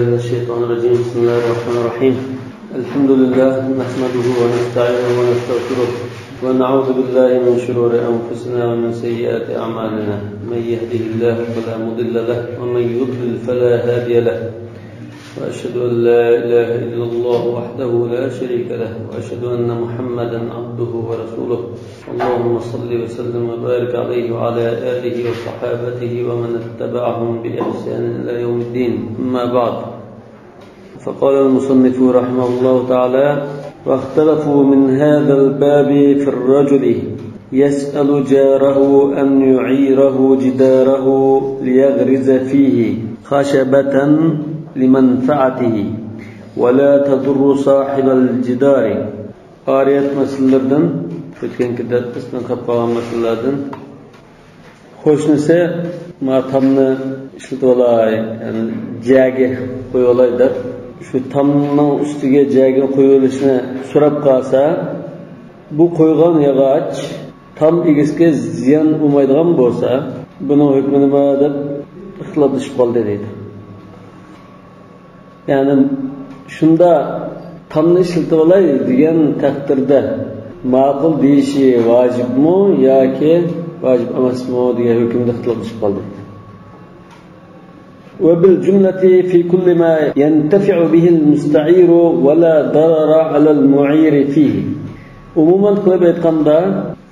من الشيطان الرجيم. بسم الله الرحمن الرحيم. الحمد لله نحمده ونستعينه ونستغفره ونعوذ بالله من شرور أنفسنا ومن سيئات أعمالنا. من يهده الله فلا مضل له ومن يضلل فلا هادي له. وأشهد أن لا إله إلا الله وحده لا شريك له وأشهد أن محمدا عبده ورسوله. اللهم صل وسلم وبارك عليه وعلى آله وصحابته ومن اتبعهم بإحسان إلى يوم الدين. أما بعد، فقال المصنف رحمه الله تعالى: واختلفوا من هذا الباب في الرجل يسأل جاره أن يعيره جداره ليغرز فيه خشبة لمنفعته ولا تضر صاحب الجدار. Ariyat meselelerden, ötkenki dersimizden kapkalan meselelerden hoşnese matamını işlet olay, yani cagi koy olaydır. Şu tamının üstüge cagi koyuluşuna sorap kalsa, bu koygan yağaç tam igisке ziyan umaydıgan bolsa, bunun hükmünü madem ıhlatışıp kaldı deydi. Yani şunda tamını işletip olay degan takdirde ma'qul deyishi vacibmi yoki vacib emasmi degan hukmda ixtiloflashib qoldi. Ve bil cümleti fi kulli ma yentafi'u bihi al-musta'ir ve la darara 'ala al-mu'ir fihi. Umuman qilib aytganda,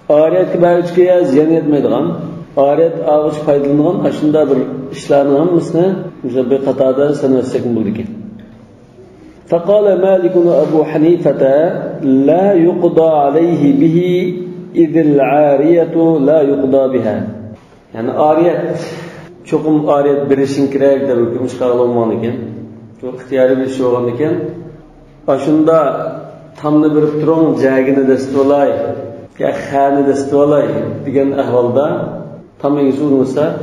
ariyatga barcha ziyon yetmaydigan, ariyat ağaç faydalangan ashunda bir ishlarning hammasini bir qatorda sanatsak bo'ldi. فقال مالك وأبو حنيفة: لا يقضى عليه به إذ العارية لا يقضى بها. Yani ariyat, çokum ariyat birişin kirayek de hüküm çıkarılmalı iken, çok ihtiyari bir şey olan iken, aşında tamını birip durun, cagini desti olay, ya khani desti olay degan ahvalda tam engisi olmasa,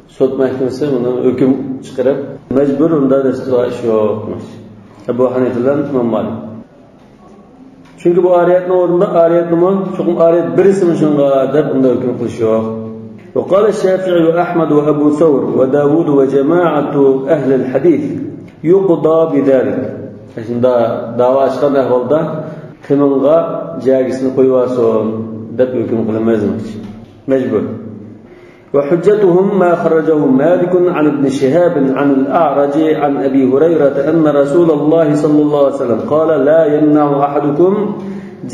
sot mahkemesi bunu hüküm çıkarıp mecbur unda desti olay iş yokmuş. Ebu Hanife'den İmam Malik. Çünkü bu ariyatın orunda ariyat nima? Çokum ariyat birisi mi şunga deb unda hüküm qilish yo'q. Ve qala Şafii ve Ahmad ve Ebu Thawr ve Davud ve cemaatu ehli el-hadis yuqda bidalik. Shunda da'vo açgan ahvolda timinga jagisini qo'yib olsin deb hukm qilinmaydi. Mecbur. وحجتهم ما خرجه مالك عن ابن شهاب عن الأعرج عن أبي هريرة أن رسول الله صلى الله عليه وسلم قال: لا يمنع أحدكم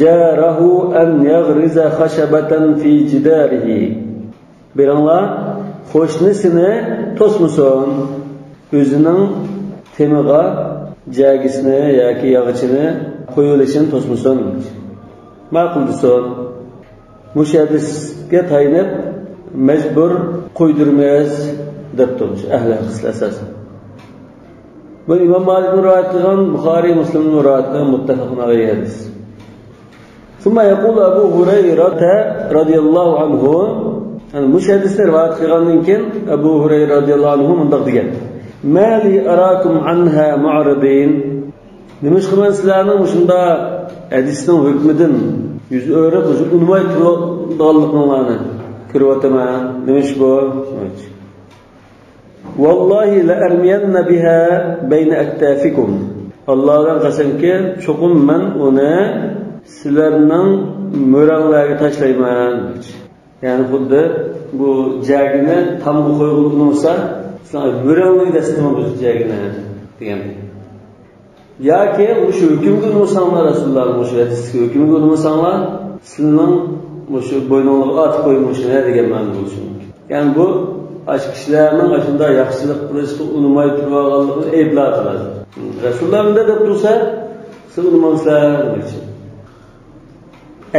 جاره أن يغرز خشبة في جداره. Bir Allah hoşnesine tosmusun, özünün temiga jagisine yoki yağıçını qo'yilishini tosmusun. Ma'quldusun. Mushadisga tayinib mecbur koydurmayız deb turmuş ahli hadis asosan. Bu İmam Malik'in rivayet qilgan, Buxoriy, Muslim'in rivayet qilgan muttafaqun alayhi hadis. Thumma yaqulu Abu Hurayra radhiyallahu anhu, yani bu hadisni rivayet qilgandan keyin Abu Hurayra radhiyallahu anhu mundaq degan: "Ma li arakum anha mu'ridin." Nima qilman sizlarning shunda hadisning hukmidan yuz o'rib, unmay turganliklarini kirvatama demiş bu. Vallahi la ermiyanna biha bayna aktafikum. Allah'dan qasamki, çokum men onu sizlarning mo'ranglarga tashlayman. Yani xuddi bu jagini tam qo'yib olsa, sizlar mo'ranglarga dastimon bu jagini degan. Yoki o'sha hukmga o'sanlar Rasululloh o'sha hukmga o'sanlar sizning şu boynunluğu at koymuşlar degan ma'no bo'lishi mumkin. Yani bu kişilerning aşında yaxshilik qilishni unumay turganligini ayblab qiladi. Rasululloh unda deb tursa, siz unumaysizlar demoqchi.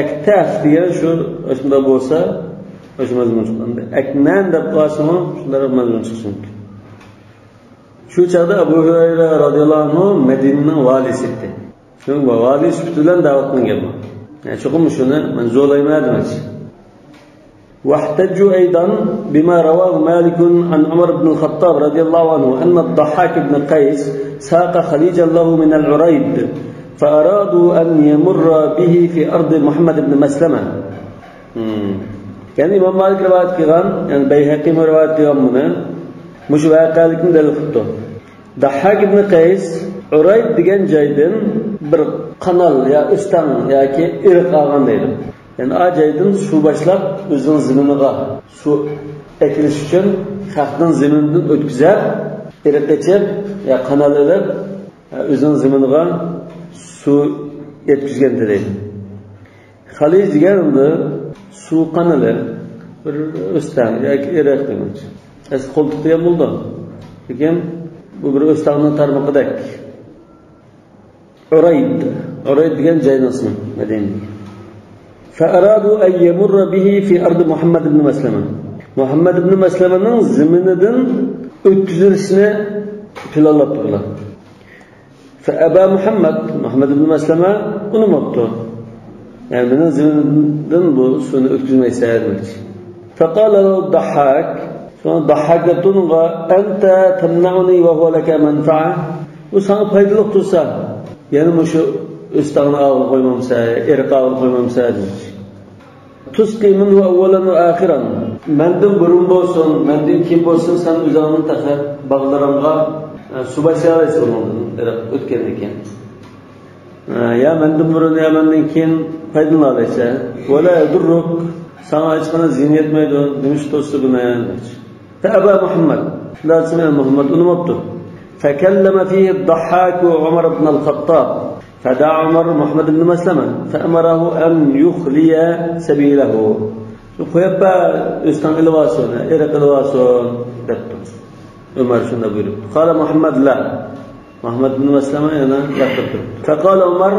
Aktaf degan shu aşında bo'lsa, o'sha mazmun chiqadi. Aknan deb qolsa-mu, shunday mazmun chiqishi mumkin. Shu chaqda Abu Hurayra radhiyallohu anhu Madinaning valisi edi. Shu vali bilan da'vat qilgan. Yani çokum şunu men zolayma demek. واحتجوا أيضا بما رواه مالك عن عمر بن الخطاب رضي الله عنه أن الضحاك بن قيس ساق خليجا له من العريد فأرادوا أن يمر به في أرض محمد بن مسلمة. Yani İmam Malik rivayet kılgan, yani Beyhaqi rivayet kılgan bunu, muş vaqalikni dalil qildi. Dahhak ibn Qays Urayd degan joydan bir kanal ya o'stan yoki irq olgan deydi. Yani a joydan suv boshlab o'zining ziminiga suv ekilish uchun xalqning ziminidan o'tkazib, irq echib ya kanal olib o'zining ziminiga suv yetkazgan deydi. Xalij deganda suv kanalı bir o'stan yoki irq demoqchi. Es qo'ltiqda ham bo'ldi. Lekin bu bir o'stanning tarmoqidek. Urayd degan joyning ismi Madina. فأرادوا أن يمر به في أرض محمد بن مسلمة. محمد بن مسلمة زمنidin o'tkazilishini planlabdilar. فأبى محمد بن مسلمة unumabdi. Yani benim ziminimden bu sunu ötküzmeyi demek. فقال له الضحاك sonra Dahhak tunga ente temna'uni ve huve leke menfa'a. Bu sana faydalı tutsa yani bu şu üstağını ağır koymamsa, erk ağır koymamsa demiş. Tuski minhu evvelen ve ahiren. Menden burun bolsun, menden kim bolsun sen üzerinin takı bağlarımga su başarısı olmadın. Ötkendeki. Ya menden burun ya menden kim faydalı alırsa. Ve la yedurruk. Sana hiç bana zihin yetmeydi. Demiş dostu buna demiş. فأبى محمد لا تسمع محمد ونمطه فكلم فيه الضحاك عمر بن الخطاب فدعا عمر محمد بن مسلمة فأمره أن يخلي سبيله فيبقى استن الواسون إرق الواسون عمر شنو بيقول قال محمد لا محمد بن مسلمة أنا يقتل فقال عمر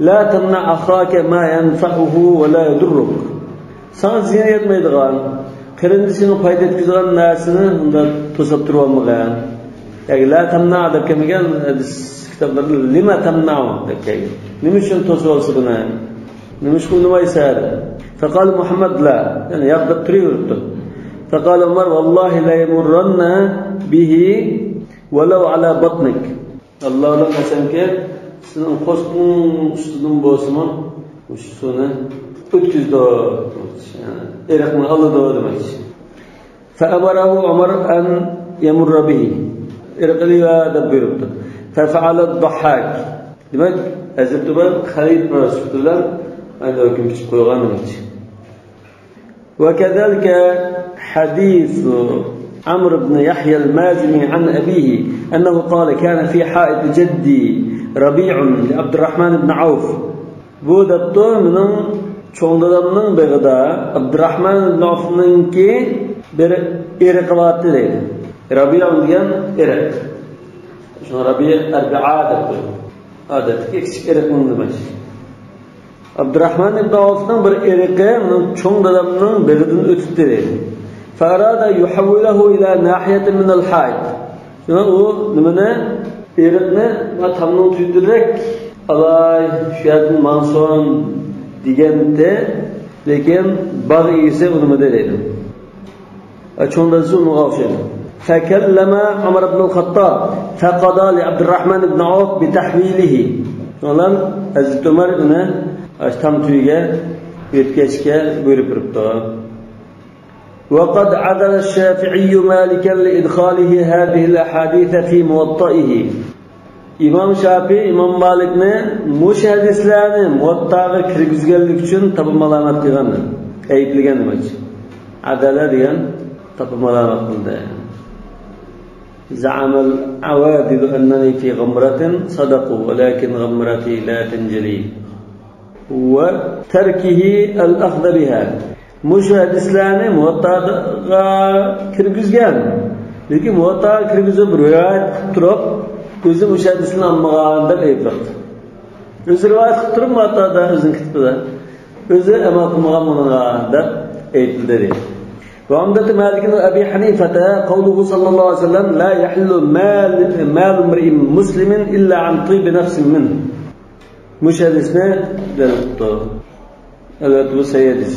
لا تمنع أخاك ما ينفعه ولا يضرك sana zihin yetmeydiğen Kırındısının fayda etkizdiğen narsini onda tosab turib olmagan. Yani la tamna deb kelmagan kitoblarda lima tamna'u deb kelgan. Nima uchun tosib olsa buni? Nima uchun unamaysa? Faqal Muhammad la, yani yaqdab turibdi. Faqal Umar wallahi la yamurranna bihi walau ala batnik. Allohga qasamki, sizning qo'sqing ustidan bo'lsa-mu, shuni o'tkizdi. İrqni aldı demek. فأمره عمر أن يمر به. إرقلي هذا بيربط. ففعل الضحاك. demek Hazreti Ömer Halid Resulullah aynı hüküm koygan demek. وكذلك حديث عمرو بن يحيى المازني عن أبيه أنه قال كان في حائط جدي ربيع لعبد الرحمن بن عوف. Bu da من çoğundadanın begida Abdurrahman ibn Avf'nınki bir irq vardı deydi. Rabi'a diyen irq. Şuna Rabi'a erbi'a deb. Adet küçük irqning demek. Abdurrahman ibn Avf'nın bir irqi çoğundadanın begidan o'tibdi deydi. Farada yuhavvilahu ila nahiyatin min al-hayt. Şuna o nimani irqni tamnon tuydirrak alay şu yerdan manson degende lekin bag' egisi unimi deydi. Achondasi uni o'xshaydi. Fakallama Umar ibn al-Khattab faqada li Abdurrahman ibn Auf bi tahwilihi. Ular Hazrat Umar uni tam tuyga yetkazishga buyurib turibdi. وقد عدل الشافعي مالكا لإدخاله هذه الأحاديث في موطئه. İmam Şafii, İmam Malikni mush hadislarni muvattaga kirgizganlik uchun topilmalarni qilgan, aybligan demak. Adala degan topilmalarni qildi. Za'amal awadid annani fi ghamratin sadaqu walakin ghamrati la tanjali. Wa tarkihi al-akhdh biha. Mush hadislarni muvattaga kirgizgan. Lekin muvattaga kirgizib rivoyat qilib turib Özüm müşahidesini anmağanda eyblaqdı. Özü rivayet qilib turib matada o'zining kitobida. Özü amal qilmagan bunga eybldi dedi. Ve amdati Malik'in Abi Hanifa'ta qavluhu sallallahu aleyhi ve sellem la yahillu mal imri'in muslimin illa an tib nafsin min. Müşahidesini delildi. Evet bu seyyidis.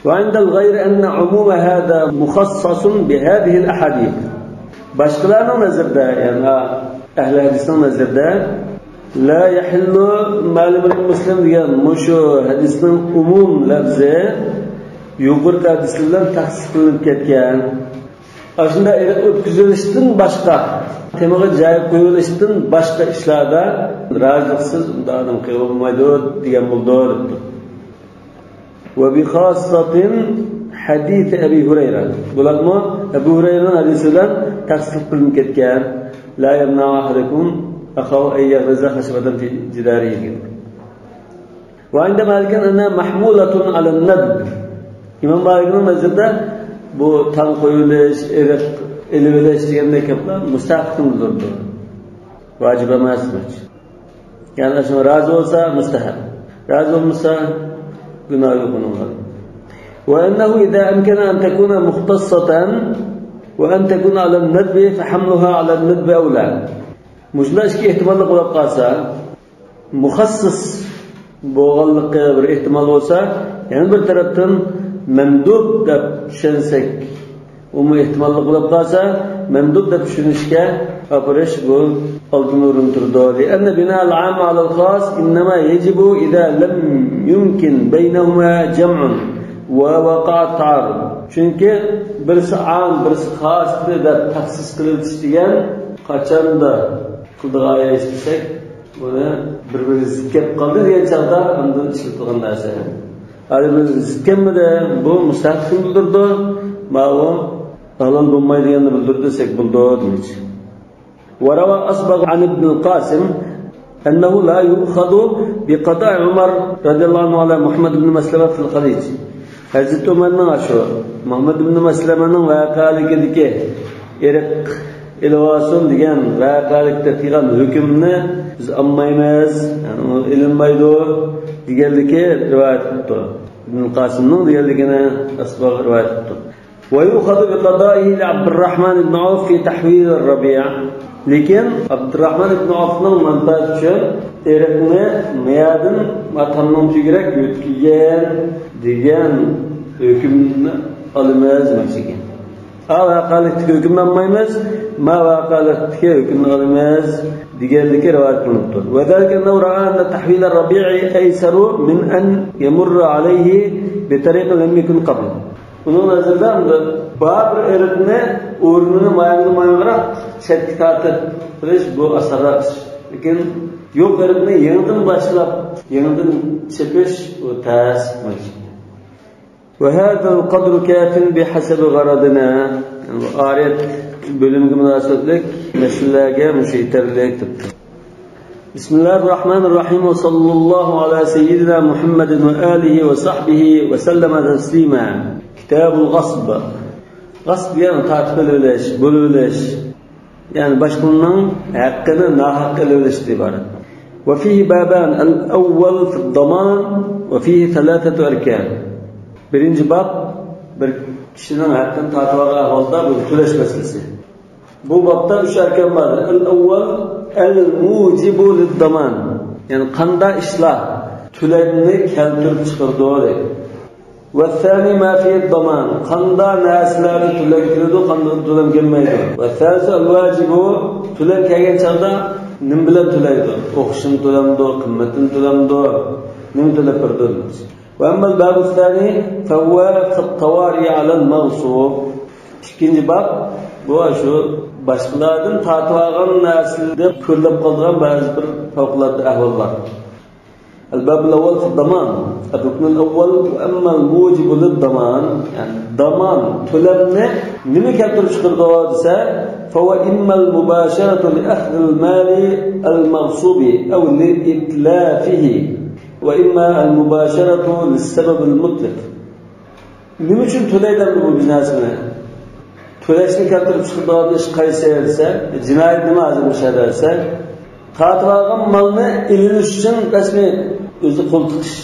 وعند الغير أن عموم هذا مخصص بهذه الأحاديث. Başkalarının nazarda yani ehli hadisinin nazarda la yahillu ma'lumul muslim degan mushu hadisning umum lafzi yuqorqi hadislardan tahsis qilinib ketgan. Aslında ötküzülüşten başka, temaga jayıp koyuluştan başka işlerde razılıksız adam kılınmaydı diyen buldu. Ve bi khassatin hadis Ebu Hureyre. Bularma Ebu Hureyre'nin hadisinden taksik kılınıp ketken. La yemna ahadukum akhaw ay yaghza khashbatan fi jidarihi. Ve inde Malik'in ana mahmulatun ala'l-nadb. İmam Malik'in mezhebinde bu tam koyuluş, eliveleş degende gaplar mustahkamdir. Vacib emas. Yani aşama razı olsa mustahab. Razı olmasa günah yok onun. وأنه إذا أمكن أن تكون مختصة وأن تكون على الندب فحملها على الندب أولى. مجلاش كي احتمال قلب قاسا مخصص بوغلق bir ihtimal olsa yani bir taraftan mendub deb tushunsak umumiy ihtimolli qilib qolsa mendub deb tushunishga opirish bu oldin o'rin turdi. لأن بناء العام على الخاص إنما يجب إذا لم يمكن بينهما جمع ووقع التعارض. Çünkü birisi am, birisi xos deb taxsis qilib degan qachonda qildiğaya eshitsak buni bir-biriga zikab qoldi degan chog'da undan ishlatilgan narsa. Hali biz zikkamida bu mustahkim bildirdi, ma'lum halol bo'lmaydigani bildirdi desak bo'ldi demoqchi. وروى أصبغ عن ابن القاسم أنه لا يؤخذ بقضاء عمر رضي الله عنه على محمد بن مسلمة في الخليج. Hazreti Ömer'nin aşı, Muhammed ibn Mesleme'nin vakalikideki erik ilvasun diyen vakalikte filan hükümünü biz anlamayız, yani ilinmaydı diğerliki rivayet tuttu. İbn Qasim'nin diğerlikine asbağ rivayet tuttu. ويؤخذ بقضائه لعبد الرحمن بن عوف في تحويل الربيع. Lekin Abdurrahman ibn Avf'ның manfaat üçün erikni miyadın matamның tügürek yötküyen degan hükümni almayız demek. A vaqalikdagi hükümni almaymiz, ma vaqalikdagi hükümni almayız deganligi rivoyat qilinibdi. Va zalika annahu ra'a anna tahwil ar-rabi'i aysaru min an yamurra alayhi bi tariqin lam yakun qabl. Bunun nazarda bir erikni o'rnini mayang'irab chetga tortib qilish bu asarroq. Lekin yo'q erikni yangidan boshlab, yangidan chepish u tas. وهذا القدر كاف بحسب غرضنا. آيات bölümge münasebetlik meselelerge müşehiterlik. Bismillahirrahmanirrahim ve sallallahu ala seyyidina Muhammedin ve alihi ve sahbihi ve sellem teslima. Kitabul Gasb. Gasb yani tatip edileş, bölüleş. Yani başkanının hakkını nahakkı edileş ibaret. Ve fihi baban el-evvel fi'd-daman ve fihi thalatatu erkan. Birinci bab bir kişinin hakkını tatip ahvalda bu türeş meselesi. Bu babda 3 erken var. El-evvel el-mucibu lid-daman. Yani qanda ishlar tülerini keltirib chiqirdi deydi. Ve thani ma fi'd-daman. Qanda narsalarni tülen kirdi, qanda tülen kelmaydi. Ve thalisi el-vacibu tülen kelgan chog'da nim bilan to'laydi. O'qishini to'lamdi, qimmatini to'lamdi, nim to'lab berdi. وأما الباب الثاني فهو في الطوارئ على المغصوب. İkinci bab bu şu başkalardan tatib algan narsalarni ko'rlab qolgan ba'zi bir favqulodda ahvollar. الباب الأول في الضمان. الركن الأول وأما الموجب للضمان يعني ضمان to'lamni nima keltirib chiqardi desa فهو إما المباشرة لأخذ المال المغصوب أو لإتلافه وإما المباشرة للسبب المطلق. Nima uchun to'laydi bu biznasini? To'lashni keltirib chiqaradigan ish qaysi esa, jinoyat nima azim ish esa, tatib olgan molni ilinish uchun rasmiy o'zi qo'l tiqish,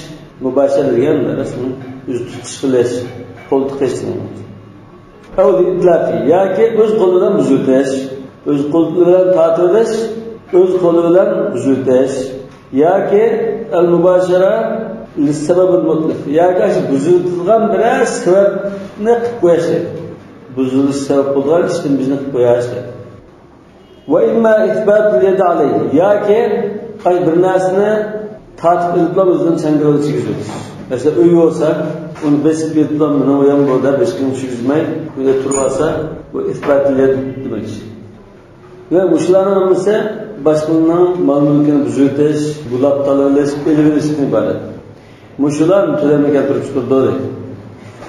mubashara degan rasmiy o'zi tutish qilish, qo'l tiqish degan. Avli itlafi yoki o'z qo'li bilan buzutish, o'z qo'li bilan tatib olish, o'z qo'li bilan buzutish yoki al-mubashara lis-sabab al-mutlaq. Yoki shu buzutilgan bir sababni qilib qo'yish. Buzilish sabab bo'lgan ishni bizni qilib qo'yish. Va imma ithbat al-yad alayhi. Yoki bir narsani tatib ilib o'zidan changaroq chiqarish. Mesela uy olsa, onu besip yetmem, bana uyan bu da 5 gün yüzmey, böyle turvasa, bu ispatliyet demek. Ve muşlarının ise başkalarının mal mülkünü büzüteş, bulap talaleş, belirleşikini ibaret. Muşlar türeme getirip çıkırdı.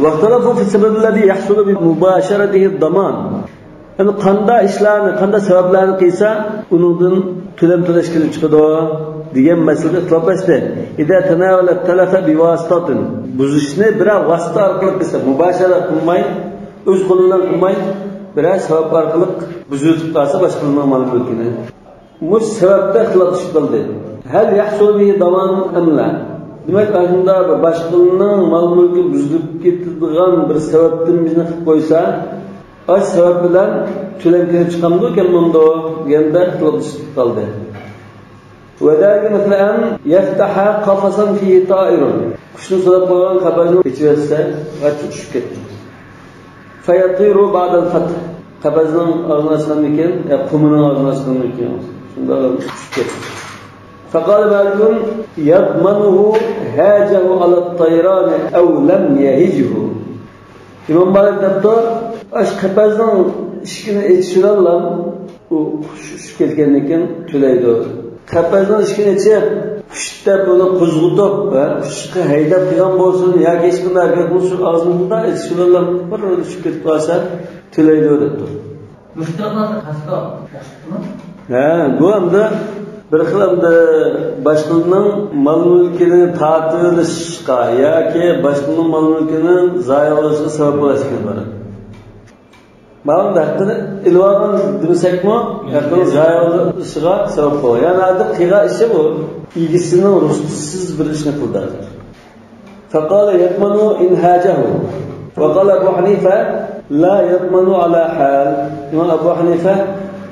Vaktalafu fi sebebillezi yahsulu bi mübaşeretihi daman. Yani qanda işlerini, qanda sebeplerini kıysa, onundan tülem töleşkili çıkıdı diyen mesele ıslaplaştı. İde tenavelet telefe bi vasıtatın. Buzuşni birer vasıta arkalık kıysa, mübaşere kılmayın, öz kolundan kılmayın, birer sebep arkalık buzutup kalsa başkalarının mal mülkünü. Muş sebepte ıslaplaşık kıldı. Hel yahsulu bihi daman emla. Demek aslında başkalarının mal mülkü buzulup getirdiğin bir sebepten bizni kılıp koysa, o sebep bilen tülem kelip çıkamdı eken bunda yanda ıslaplaşık kaldı. وذلك مثل أن يفتح قفصا فيه طائر kuşun sola koyan kabazını geçirirse açık etti. فيطير بعد الفتح kabazının ağzına sıkılırken ya kumunun ağzına sıkılırken şunda açık etti. فقال مالك يضمنه هاجه على الطيران أو لم يهجه. İmam Malik dedi aş kabazının işkini etişirler o kuş ketkenlikken tüleydi. Kapazdan işkini içip, kuşta böyle kuzgutup, kuşka haydap kıyam olsun, ya geçkinde erkek olsun ağzında etişiyorlar, var öyle şükret kalsa, tüleydi öğretti. Müşterilerden hasta yaşattı mı? Bu anda bir kılamda başkalarının mal mülkini tatılışka, ya ki başkalarının mal mülkinin zayi oluşuna sebep olasılığı var. Malum da hakkında ilvadan demesek mi? Hakkında zayi oluşuna sebep olur. Yani adı kıyga işi bu. İlgisinin ruhsuz bir işini kıldardır. فَقَالَ يَضْمَنُ اِنْهَاجَهُ وَقَالَ أبو حنيفة لا يضمن على حال. İmam Ebu Hanife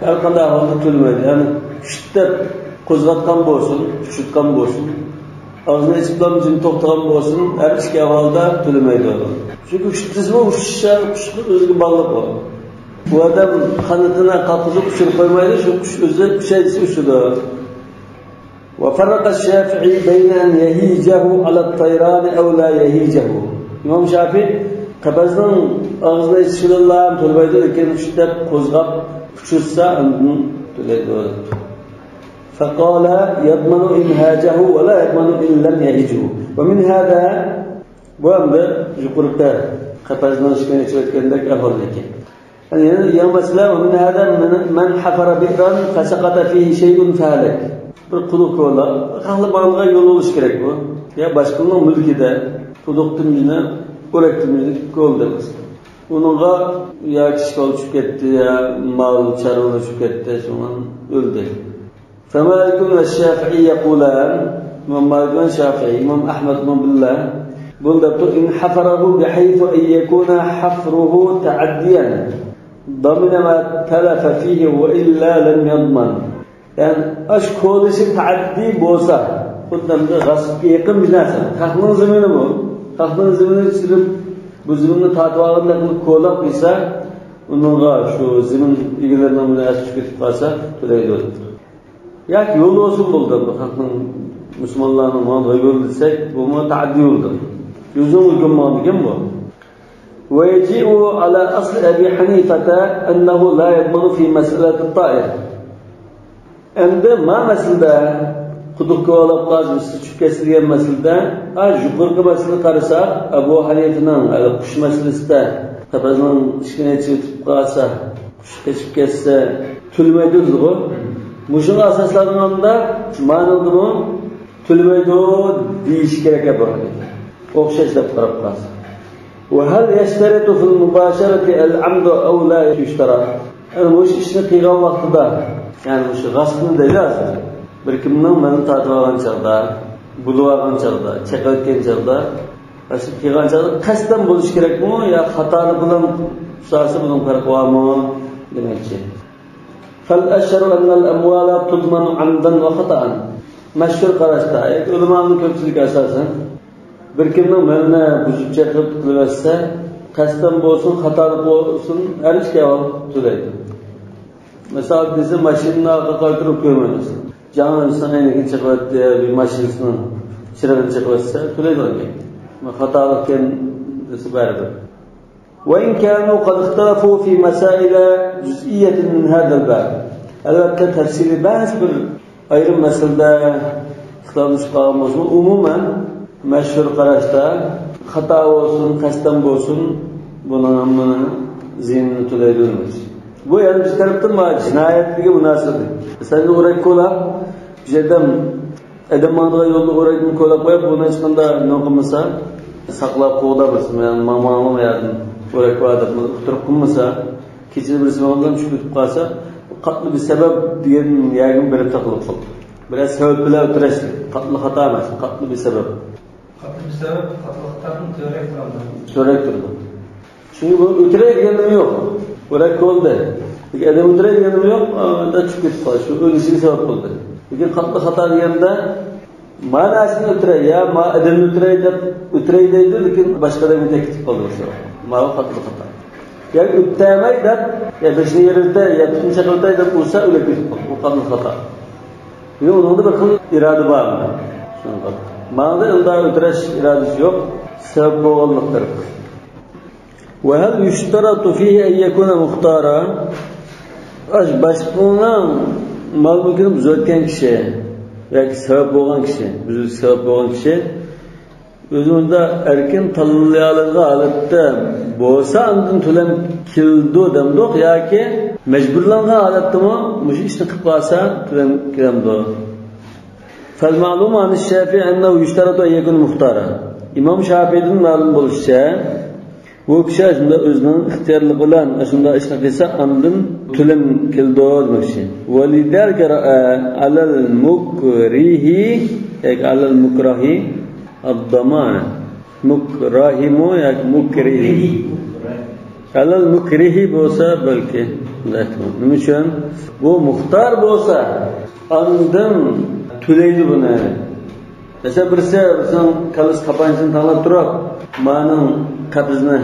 erkanda ahvalda tülmedi. Yani şiddet kozgatkan bolsun, şutkan bolsun. Ağzına içiplam için toktakan bolsun, her iki ahvalda tülmedi olur. Çünkü şiddetizme uçuşa, kuşluk özgü bağlı bu. Bu adam kanıtına kalkızıp uçur koymaydı, şu kuş özü şeydisi uçurdu. وَفَرَّقَ الشَّافِعِي بَيْنَ أَنْ يَهِيجَهُ عَلَى الطَّيْرَانِ اَوْ لَا يَهِيجَهُ. İmam Şafii, kabazının ağzına içişirler, tülmeydi, ülkenin şiddet kozgap uçursa, ondan tüleydi olur. فَقَالَ يَضْمَنُ اِنْهَاجَهُ وَلَا يَضْمَنُ اِنْ لَمْ يَهِجُهُ. وَمِنْ هَذَا bu anda yukarıda kapazdan işkene içirkendik ahvalındaki. Yani mesela وَمِنْ هَذَا مَنْ حَفَرَ بِئْرًا فَسَقَطَ فِيهِ شَيْءٌ فَهَلَكَ. Bir kuduk yola, akıllı bağlığa yol oluş gerek bu. Ya başkanın mülkide, kuduktun yine, korektin yine yol demez. Onunla ya kişi oluşup gitti, ya mal, çarı oluşup gitti, sonra öldü. فَمَالِكٌ وَالشَّافِعِي يَقُولَانِ İmam Malik ve Şafii, İmam Ahmed bin Billah bunda in hafarahu bihaythu en yekuna hafruhu taaddiyan damina ma talafa fihi ve illa lem yadman. Yani aşk oluşu taaddi bolsa, bundan da gasp yakın bir narsa. Kalkının zemini bu. Kalkının zemini sürüp bu zemini tatip alınlarını kolap ise onunla şu zemin ilgilerinden münasip çıkıp kalsa tüleydi olur. Ya ki yol olsun buldu bu kalkının Müslümanların mağdur yol desek bu mu taaddi oldu. Yüzün uygun mağdur bu. ويجيء على أصل أبي حنيفة أنه لا يضمن في مسألة الطائر. Endi ma masalada quduqqa olib qazisi tushib kesilgan masalada yuqorqi masalani qarasak Abu Hanifa'ning qush masalasida qabazning ishini yetib qolsa qush kechib ketsa tulmaydi deydi. Mushunga asoslanganda ma'noda tulmaydi deyish kerak bo'ladi. O'xshash deb qarab qolsa. وهل يشترط في المباشرة العمد أو لا يشترط؟ Yani bu işini qilgan vaqtida, yani şu g'asbni deydi hozir. Bir kimning meni tatib olgan chaqda, bulib olgan chaqda, chaqayotgan chaqda, shu qilgan chaqda qasddan bo'lish kerakmi yo xatoni bilan usasi bilan farqi bormi demoqchi. فالأشهر أن الأموال تضمن عمدا وخطأ. Mashhur qarashda, ulamoning ko'pchiligi asosan bir kimning malini buzib chaqib qilsa, qasddan bo'lsin, xatolik bo'lsin, har ishga to'laydi. Mesela bizi maşinini arka kaldırıp görmemiz. Canlı insan en ikinci çıkıverdi bir maşinisinin çırağını çıkıverse tüleydi onu. خطأ كان سبارة. وإن كانوا قد اختلفوا في مسائل جزئية من هذا الباب. البته تفسير بحث ayrim masalada ixtilofli chiqarmoqchi umuman mashhur qarashda xato bo'lsin qasddan bo'lsin buni hammani ziynini to'laydi deymiz. Bu yana bir tarafdan jinoyatga munosib. Masalan, o'rak qo'lab jedam adamlarga yo'lda o'rakni qo'lab qo'yib buni hech qanday nima qilmasa saqlab qo'yda bilsin. Yani mamam yardım o'rak qo'yadi turib qilmasa kechida birisi bilan tushib qolsa qatlı bir sebep diyen yargın bir takılıp oldu. Biraz sebep bile ötüresi. Qatlı hata emas, qatlı bir sebep. Qatlı bir sebep, qatlı hatanın teorik durdu. Teorik durdu. Çünkü bu ötüreye diyenim yok. Bırak oldu. Peki adam ötüreye diyenim yok, da çıkıp gitti. Şu ölüsüne sebep oldu. Peki qatlı hata diyende manasını ötüreye ya adam ötüreye deydi, lekin başka da bir teknik kalıyor. Ma'lum qatlı hata. Yani üttemey de ya beşinci yerinde ya tutunca kıltay da olsa öyle bir kanun hata. Ve onun da bakın irade var mı? Mağda ılda ötreş iradesi yok. Sebep boğulmaktır. Ve hel yüşteratu fihi en yekune muhtara. Başkanın mal mülkünü düzeltken kişi belki sebep boğulan kişi, büzülük sebep boğulan kişi özünde erken tanlayalığı alıpta bolsa andın tülem kildu demdok ya ki mecburlangan alıpta mı muş işini kıpasa tülem kilemdo. Fel ma'lum an Şafii ennehu yüşteratu en yekun muhtara. İmam Şafii'nin malum buluşça bu kişi aslında özünün ihtiyarlı olan aslında işini kısa andın tülem kildu demekçi. Ve liderke ra'a alel mukrihi ek alel mukrahi الضمان مكراهمو ya mukrihi alal mukrihi bo'lsa balki nima uchun bu muxtar bo'lsa andin to'laydi buni. Mesela birisi kalis qapanchini tanlab turib ma'ning qabizni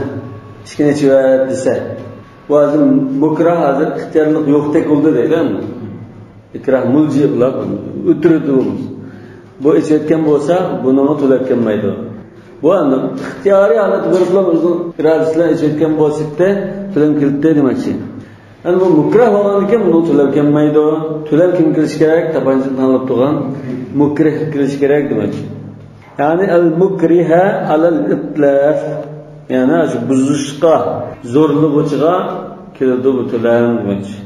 kichkina chivat desa bu azim mukrah hozir ixtiyorlik yo'qdek bo'ldi deydimi? Ikrah mulji qilib o'tirdi. Bu içetken olsa bunu to'latganmaydi. Bu anda ixtiyoriy holat bir bilan o'zini irodasidan içetken bo'lsa-da to'lam kilitdi demakchi. Yani bu mukrah bo'lgan ekan buni to'latganmaydi. To'lam kim kilish kerak? Tabanchani tanlab turgan mukrah kilish kerak demakchi. Yani al mukriha alal itlaf. Yani shu buzishga, zo'rlig'iga keladi bu to'lam demakchi.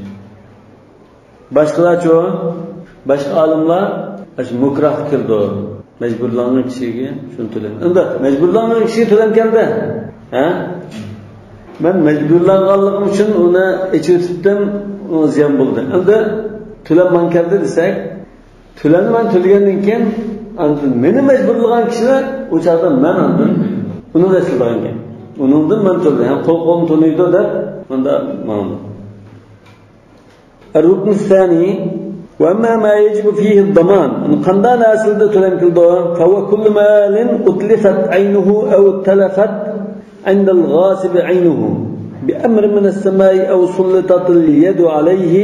Boshqalarcha boshqa olimlar mukrah kirdi. Mecburlangan kişiye şunu tölen. Unda mecburlangan kişiye tölenkende. Ha? Ben mecburlanganlığım için ona içirtdim, o ziyan buldu. Unda tölenman keldi desek, töleni ben tölgenden keyin andın meni mecburlagan kişiler o çağda men andın. Bunu da sildiren. Onundan ben tölen. Yani kol tönüydü de onda mamlı. الركن الثاني وأما ما يجب فيه الضمان أن قندان أصل تلم كالضمان فهو كل مال أتلفت عينه أو تلفت عند الغاصب عينه بأمر من السماء أو سلطت اليد عليه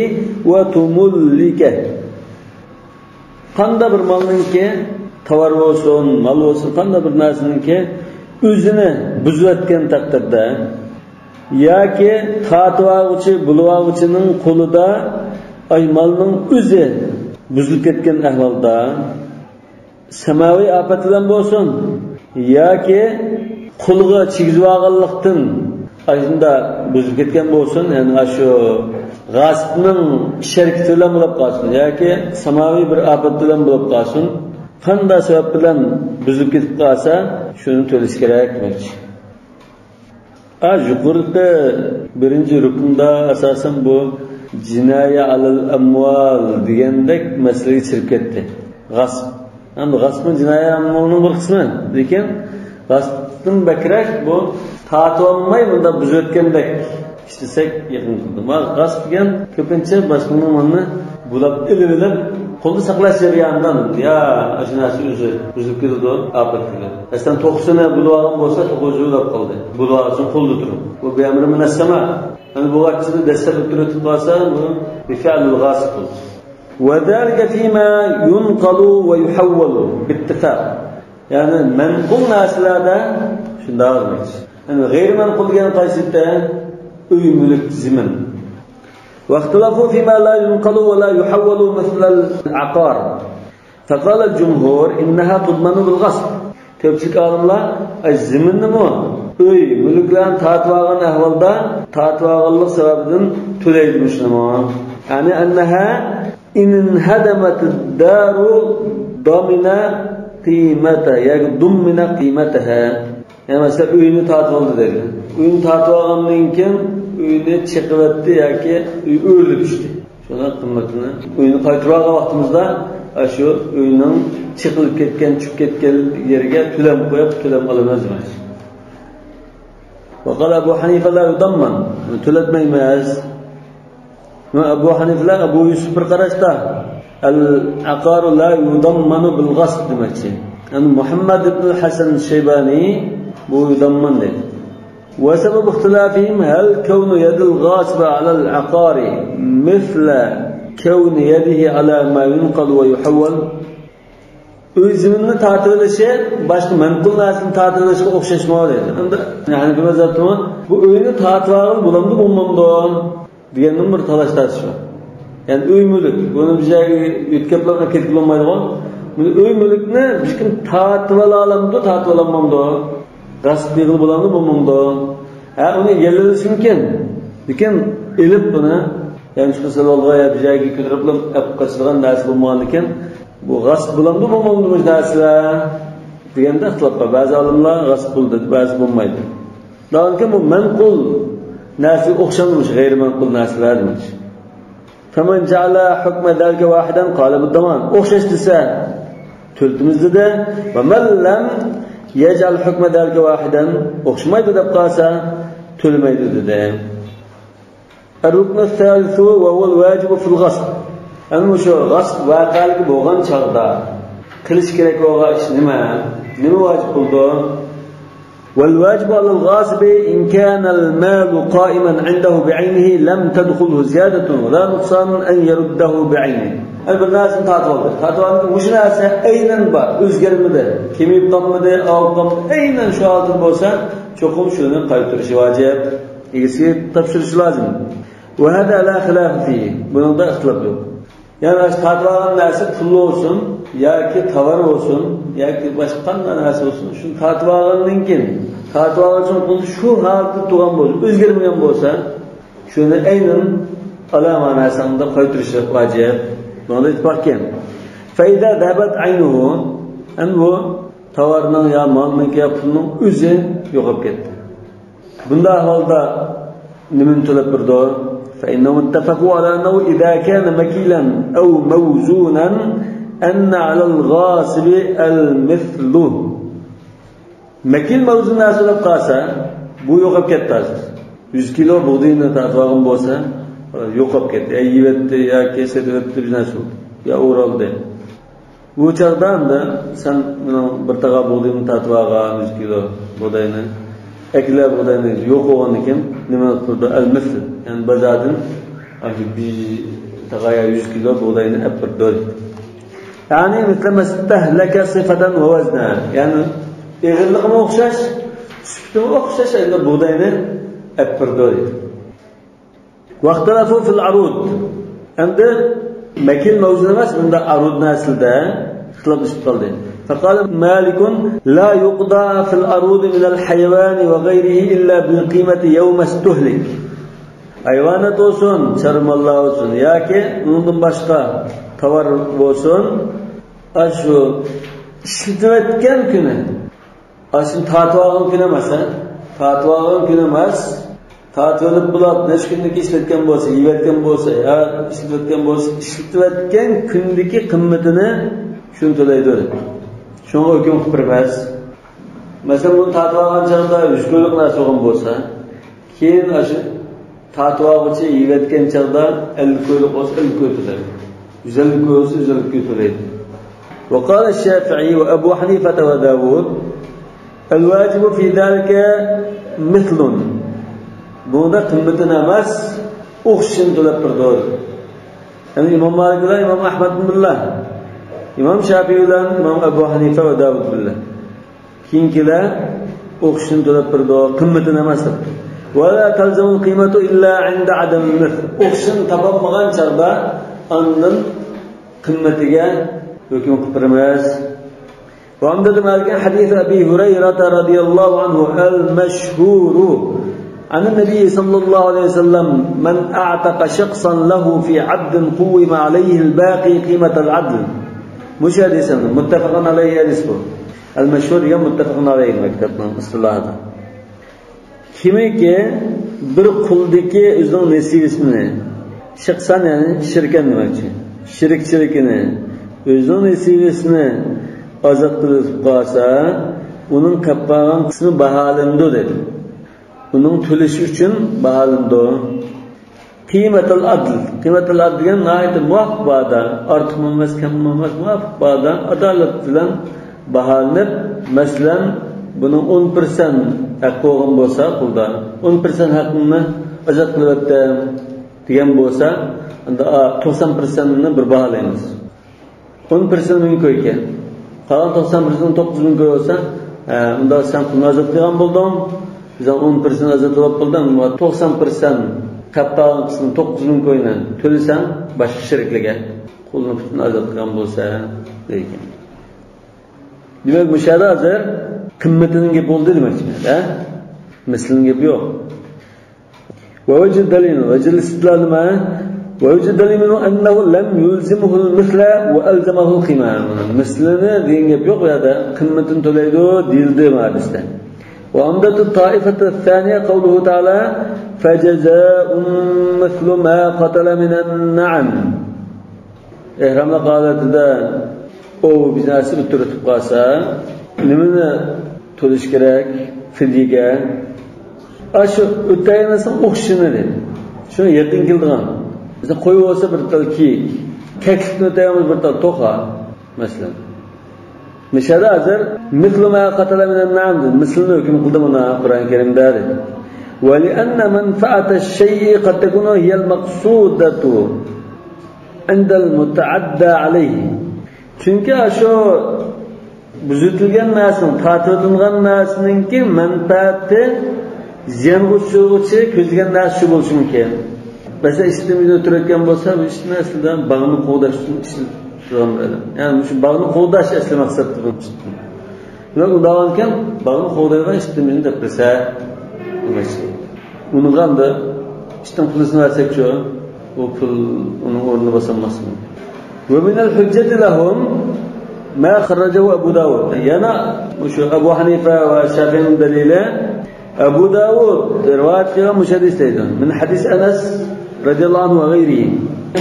وتملكه. قند bir malınki tavar olsun, mal olsun, qand bir narsanınki özünü buzatgan taqdirda yoki tatvoqchi, bulvoqchining qo'lida ay malning o'zi buzilib ketgan ahvolda samaviy ofat bilan bo'lsin yoki qo'lga chigizib olganlikdan ayında buzilib ketgan bo'lsin, ya'ni shu g'asbning sharikati bilan bo'lib qolsin yoki samaviy bir ofat bilan bo'lib qolsin, qanday sabab bilan buzilib ketib qolsa shuni to'lash kerak demakchi. Yuqorida birinchi rukunda asosan bu jinoya alal amval degandek masalaga kirib ketdi. G'asb. Endi g'asbning jinoya amvalning bir qismi, lekin g'asbdan bakrak bu tatolmay bunda buzayotgandek ishlasak yaqin qildi. G'asb degan ko'pincha boshqaning malni bulab ilib qo'lda saqlash jarayonidan ya ajnasi o'zi buzib ketdi, ofatga. Aslida 90 bulog'im bo'lsa 9 ulab qoldi. Bulog'im qo'lda turib. Bu be'amri munassama. Yani bu vaktinde destek oturup varsa bu bif'alul g'asib. Ve zalika fima yunqalu ve yuhawwalu bittifaq. Yani menqul narsalarda shunday bo'lmaydi. Yani g'ayr menqul degan qaysida uy mulk zimin. واختلفوا فيما لا ينقل ولا يحول مثل العقار فقال الجمهور إنها تضمن بالغصب ko'pchilik olimlar ziminni uy mulklarni tatib olgan ahvolda tatib olganlik sababidan to'laydi musulmon. Ya'ni annaha in hadamat ad-daru domina qiymata yoki dummina qiymataha. Yani mesela uyni tatib oldi dedi. Uyni tatib olgandan keyin uyni chiqibdi yoki uy o'lib tushdi. Shuna qimmatini uyni qaytarib olgan vaqtimizda shu uyning chiqilib ketgan, tushib ketgan yeriga to'lam qo'yib to'lam olamiz. وقال أبو حنيفة لا يضمن تلتميماز أبو حنيفة أبو يوسف برقرشتا العقار لا يضمن بالغصب دمتشي يعني محمد بن الحسن الشيباني بو يضمن له وسبب اختلافهم هل كون يد الغاصب على العقار مثل كون يده على ما ينقل ويحول o'zimni tatilishi boshqa manqul narsani tatilishiga o'xshashmaydi dedi. Endi ya'ni bu mazhabda bu uyni tatib olib bo'lamdi, bo'lmamdi deganning bir talash-tarish bor. Ya'ni uy mulk, buni bir joyga yetkazib ketib olmaydigan. Bu uy mulkni hech kim tatib olamdi, tatib olmamdi. Gasb qilib bo'lamdi, bo'lmamdi. Ha, uni egallashi mumkin. Lekin elib buni, ya'ni shu savolga bir joyga ko'tarib olib qochirgan narsa bo'lmagan ekan. Bu g'asb bo'lamdi, bo'lmaydi bu narsalar deganda ixtilof bor. Ba'zi olimlar g'asb bo'ldi, ba'zi bo'lmaydi. Lekin bu manqul narsa o'xshamaydi, g'ayr manqul narsalar demoqchi. Faman ja'ala hukma dalga wahidan qala bid-daman. O'xshash desa to'ltimiz dedi va man lam yaj'al hukma dalga wahidan o'xshamaydi deb qolsa to'lmaydi dedi. Ar-rukn ath-thalithu wa huwa al-wajib fi al-ghasb. Ana shu g'asb voqealigi bo'lgan chog'da qilish kerak bo'lgan ish nima vojib bo'ldi? Wal wajib al-ghasb in kana al-mal qa'iman 'indahu bi'aynihi lam tadkhulhu ziyadatun wa la nuqsan an yaruddahu bi'aynihi. Bir narsani tatib oldi. Tatib oldi, o'sha narsa aynan bor, o'zgarmadi, kemib qolmadi, olqom aynan shu holda bo'lsa, cho'qim shuni qaytarish vojib, egasiga topshirish lozim. Va hada la xilaf fi. Bunda ixtilof yo'q. Yani tatib olgan narsa pul olsun, yoki tovar olsun, yoki boshqa qanday narsa olsun, shuni tatib olgandan keyin, tatib olgan pul shu holatda turgan bo'lsa, o'zgarmagan bo'lsa, shuni aynan alama narsanda qaytarish vojib. Bunda ittifoq kelgan. Fayda dabat aynuhu, bu tovarning yo molning yo pulning o'zi yo'qolib ketdi. Bunda ahvolda nimani to'lab turdi? فإنهم اتفقوا على أنه إذا كان مكيلا أو موزونا أن على الغاصب المثل. مكيل موزون ناسل قاسا بو يوقف كتاز 100 kilo buğdayını tatvagan bolsa yo'qolib ketdi. Yeyibdi yoki setibdi bir narsa yo o'raldi. Bu chaqda sen bir taqa buğdayını tatvagan 100 kilo buğdayını ekler buğdayını yo'q bo'lgan ekan nima qildi? Al-misl. Yani bazadın bir taqaya 100 kilo buğdayını hep bir yani mesela istehleke sıfaten ve vezna. Yani eğirliğine okşaş, sütüne okşaş elde buğdayını hep bir واختلفوا في العروض. عند مكيل موزون emas, bunda arud naslida ixtilof chiqib qoldi. فقال مالك لا يقضى في العروض من الحيوان وغيره إلا بالقيمة يوم استهلك. Hayvanat olsun, çarmallar olsun, yoki undan boshqa tovar bo'lsin, shu ishlatayotgan kuni, ashin tatib olgan kuni emas, tatib olgan kuni emas, tatib olib bo'lib, necha kunlik ishlatgan bo'lsa, yeyotgan bo'lsa, yo ishlatayotgan bo'lsa, ishlatayotgan kundagi qimmatini shuni to'laydi. Shunga hukm qilib bermas. Masalan, bu tatib olgan chog'da 100 kunlik narsa bo'lgan bo'lsa, keyin ashu tatvağı yiyetken çağda 50 koyuluk olsa 50 koyuluk olur. 150 koyuluk olsa 150 koyuluk olur. وقال الشافعي وأبو حنيفة وداود الواجب في ذلك مثل. Bunda kımmetine mas uğşin dolap durdur. Yani İmam Malik'le İmam Ahmed billah, İmam Şafii ile İmam Ebu Hanife ve Davud billah. keyingilar o'qishni to'lab turdi, qimmatini emas debdi. ولا تلزم القيمة إلا عند عدم المثل. o'qishni topolmagan chog'da ondan qimmatiga hukm qilamiz. وعندنا مالكين حديث أبي هريرة رضي الله عنه المشهور عن النبي صلى الله عليه وسلم من أعتق شخصا له في عبد قوم عليه الباقي قيمة العدل. مش حديث متفق عليه حديث المشهور يوم متفق عليه مكتبنا اصطلاحا. kimiki bir quldiki o'zining nasibasini shaxsan ya'ni shirkan demoqchi shirikchiligini o'zining nasibasini ozod qilib qolsa uning qolgan qismi baholandi dedi. Uning to'lishi uchun baholandi. Qiymatul adl degan nihoyat muvaffaqda ortiq emas kam emas muvaffaqda adolat bilan baholanib, masalan bunun 10% haqqi olgan bo'lsa qulda 10% haqqini ozod qilibdi degan bo'lsa, unda 90%ni bir baholaymiz. 10% ming qo'ygan. Qolgan 90% 9000 qo'y olsa, unda sen pulni ozod qilgan bo'lding. Biz 10% ozod qilib qo'ydim, 90% qolgan qismini 9000 qo'yni to'lasang boshqa shiriklarga qulni pulini ozod qilgan bo'lsa degan. Demak, bu shara hozir qimmatining gap bo'ldi demakchi-da. Mislining gap yo'q. ووجد دليل استدلال ما ووجد دليل أنه لم يلزمه المثل وألزمه القيمة. مثلنا دين gap yo'q ya da qimmatini to'laydi deyildi hadisda. وعمدة الطائفة الثانية قوله تعالى فجزاء مثل ما قتل من النعم. إحرامda qolatida o biznasi bitirib qolsa nimani to'lish kerak fidyaga? Shu o'taynasan o'qishini dedi. Shuni yaqin keldigan. Bizda qo'yib olsa bir tal kiyik, kaklikni o'taymiz bir tal to'qa masalan. Mishada hozir mislu ma qatala min an-na'am mislni hukm qildi buni Qur'on Karimda dedi. Va li anna manfa'at ash-shay'i qad takunu hiya al-maqsudatu 'inda al-muta'adda 'alayhi. Chunki shu buzutilgan narsa, ta'tilgan narsaningki manfaati ziyong'uvchi ko'zlagan narsa shu bo'lishi mumkin. Masalan, ishtimida o'tirayotgan bo'lsa, bu ish narsadan bag'ni qo'g'dash uchun ishlaydigan bo'ladi. Ya'ni shu bag'ni qo'g'dash asli maqsadda bo'lib. Ular undan bag'ni qo'g'daydigan ishtimini deb bilsa, uni qanday ishdan pulini versak-ku, u pul uning o'rnini bosolmasmi? Va min al-hujjati lahum ma kharrajahu Abu Dawud. Yana shu Abu Hanifa va Shafi'ning dalili Abu Dawud rivoyat qilgan mushadis deydi. Min hadis Anas radhiyallohu anhu va g'ayrihi.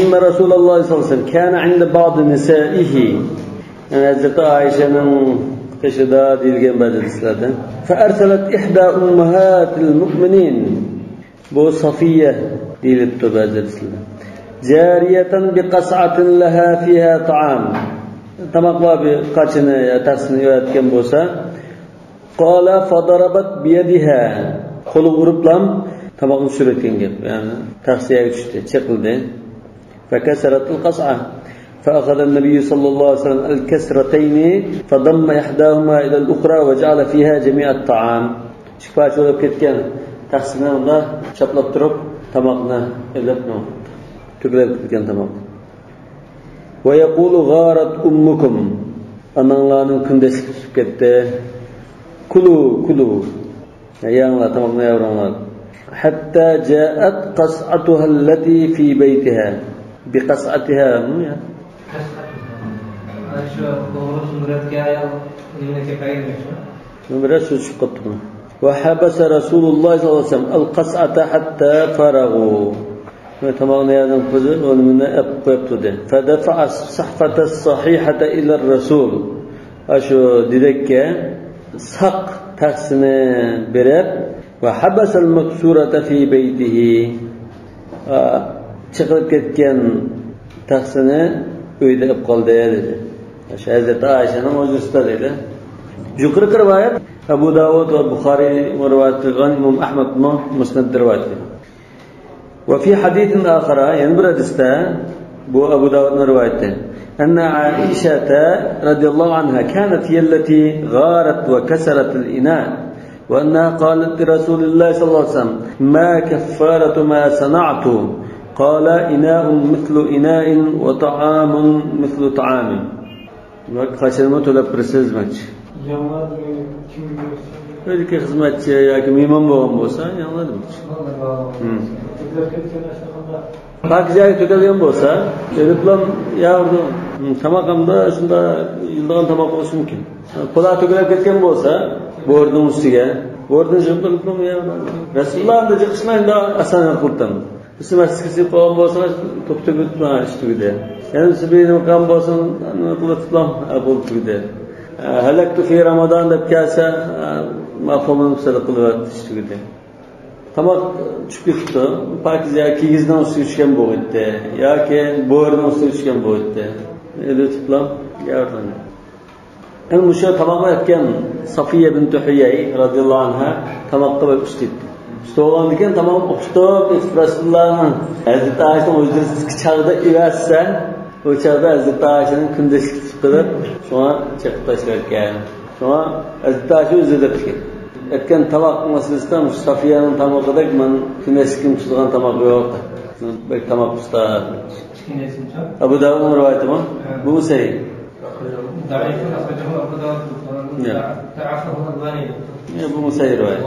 Inna Rasululloh sollallohu alayhi vasallam kana 'inda ba'd nisa'ihi. Hazrat Aishaning qishida deyilgan ba'zi hadislarda. Fa arsalat ihda ummahatil mu'minin. Bu Safiya deyilibdi ba'zi hadislarda. Jariyatan bi qas'atin laha fiha ta'am. Tamoqqa bir qachini tasni yotgan bo'lsa, qala fadarabat bi yadiha. Qo'li uriblam tamoqni suratgan gap. Ya'ni taqsiyaga tushdi, chiqildi. فكسرت القصعة فأخذ النبي صلى الله عليه وسلم الكسرتين فضم إحداهما إلى الأخرى وجعل فيها جميع الطعام. شكفاش ولا بكتكان تقسمنا الله شطلب ترب تمقنا إلتنا تقلب كتكان تمق. ويقول غارت أمكم أن الله نكون دسكت كلوا يا الله تمقنا يا الله حتى جاءت قصعتها التي في بيتها بقصعتها وحبس رسول الله صلى الله عليه وسلم القصعة حتى فرغوا فدفع الصحفة الصحيحة إلى الرسول أشو ديدك سق تحسن برب وحبس المكسورة في بيته chiqib ketgan taqsini uyda olib qoldi dedi. Hazrat Aishaning o'zida dedi. Yuqori rivoyat Abu Dawud va Buxoriy rivoyat qilgan, Imom Ahmad Musnad rivoyat qilgan. Va fi hadithin akhar, yana bir hadisda bu Abu Dawudning rivoyati. أن عائشة رضي الله عنها كانت هي التي غارت وكسرت الإناء وأنها قالت لرسول الله صلى الله عليه وسلم ما كفارة ما صنعت قال إناء مثل إناء وطعام مثل طعام خشمه تلاب برسزمج belki hizmetçi ya ki mimam babam olsa anladım. Pakizaya tüketilen olsa, ediplam yavrum tamakamda şunda yıldan tamak olsun mümkün. Kola tüketip ketken olsa, boğurdun üstüge, boğurdun jıplıklı mı yavrum? Resulullah'ın da çıkışına da asan kurttan. Bizim eskisi babam olsa top tüketme işte gide. Yani benim kam olsun kılıtlam abul gide. Halaktu fi Ramazan da kâsa mafhumun sadaqalı işte gide. Tamak çıktı. Pakizaya kigizden uçuşken boğuttı. Ya ki boğurdan uçuşken boğuttı. Öyle tutlam yardım. En müşahit tamakla etken Safiye bint Hüyey radıyallahu anha tamakta ve uçtu. Stoğan diken tamam uçtu. Resulullah'ın Hazreti Ayşe'nin ucuz çağda iverse o çağda Hazreti Ayşe'nin kündesi çıkıp şu an çıkıp taşlarken. Şu an Hazreti Ayşe üzülürken. Etken tamak meselesinden Safiye'nin tamakı da ben küneskim tutulan tamak yok. Belki tamak usta. Abu Davud'un rivayeti mi? Bu sahih. Ya bu sahih rivayet.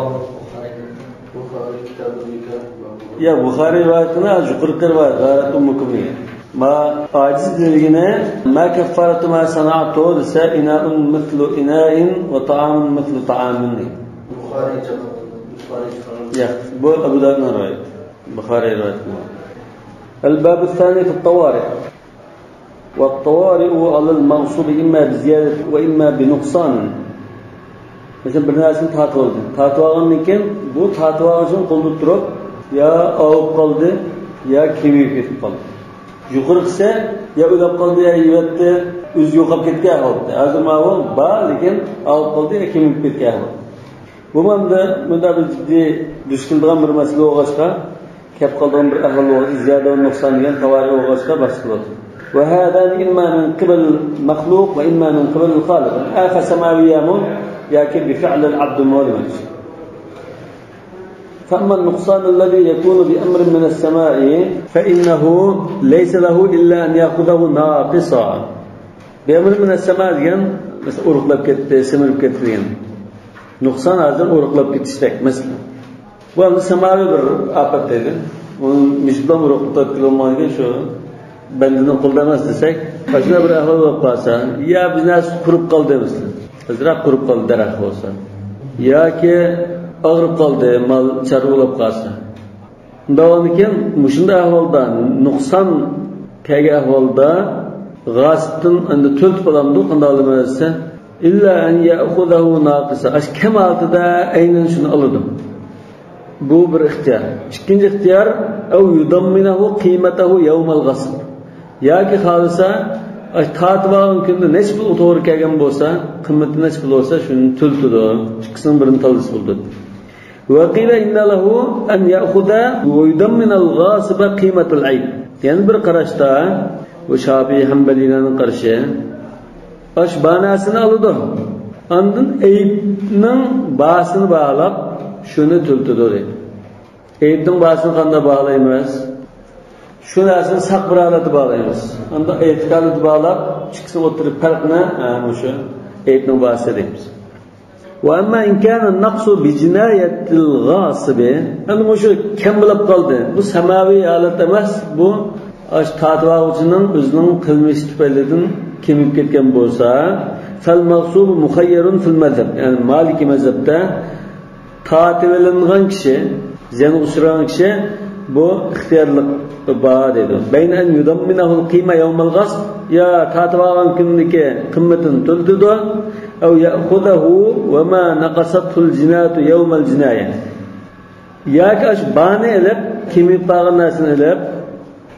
Ya Bukhari rivayetine az yukarı rivayet. Gayret ummukumiyye. Ma aciz dilgine ma keffaratu ma sana'tu dese ina'un mithlu ina'in ve ta'amun mithlu ta'amin. يا بو أبو داود رواية بخاري رواية. الباب الثاني في الطوارئ والطوارئ على المنصوب إما بزيادة وإما بنقصان. مثلا برنامج تاتوان لكن bu tatavacın koldu durup ya ağıp kaldı ya kemik etip kaldı. Yukarı ise ya ölüp kaldı ya yiyetti üz yo'qolib ketgan oldu. Hozir ma'lum bor lekin ağıp kaldı ya kemik ketgan oldu. Bu manda bir ciddi düşkündiğim bir mesele olğaçqa kep qaldığım bir ahval olğaç ziyada ve noksan degan tavari olğaçqa başlıyordu. Ve hâzâni imma min qibal mahluk ve imma min qibal khaliq. Âxa semaviyyamun yâki bi fi'l al-'abd al-mu'min. فأما النقصان الذي يكون بأمر من السماء فإنه ليس له إلا أن يأخذه ناقصا. بأمر من السماء degan mesela uruqlab ketdi, semirib ketdi degan. Nuqson azdan uruqlab ketishdak mesela. Bu ham samavi bir afat dedi. Onun mishbam uruqlab kelolmaydigan shu bandini qo'lda emas desak, qashna bir ahvol bo'lib qolsa, ya biznes qurib qoldi mesela. Azroq qurib qoldi daraxt bo'lsa, yoki og'rib qoldi, mal charvolab qolsa. Undan mushunday ahvolda nuqson kelgan ahvolda g'asbdan endi to'lt bo'lamdi, qanday olamasa İlla en ya'khudahu naqisa. Aş kemalda aynen şunu aladım. Bu bir ihtiyar. İkinci ihtiyar ev yudamminahu qimatahu yawmal ghasb. Ya ki halisa aş tatvan kunde neç pul to'g'ri kelgan bo'lsa, qimmati neç pul bo'lsa, shuni tultidi. İkisining birini talbis bo'ldi. Wa qila inna lahu an ya'khuda wa yudamminal ghasiba qimatul ayb. Yani bir qarashda bu Şafii Hanbalilarning qarashi aş banasını alıdı. Andın eyibnin bağısını bağlap şunu tültüdü dedi. Eyibnin bağısını kanda bağlayamaz. Şunu aslında sak bir alatı bağlayamaz. Anda eyitikalı bağlap çıksın oturup farkına şu eyibnin bağısı deyimiz. Ve amma inkânen naqsu bi cinayetil gâsibi. Yani şu kem bilip kaldı. Bu semavi alet demez. Bu aş tatavacının özünün kılmış tüpelledin kemip ketken bolsa fal maqsub muhayyarun fil mazhab. Yani Maliki mezhepte tativelengan kişi, zeni usuran kişi bu ihtiyarlık bağ dedi. Beynen yudamminahul qima yawmal ghasb ya tativagan kundaki qimmatin tultudu ev ya'khudahu ve ma naqasatul jinatu yawmal jinaya. Ya kaş bani elep kemip bağın narsini elep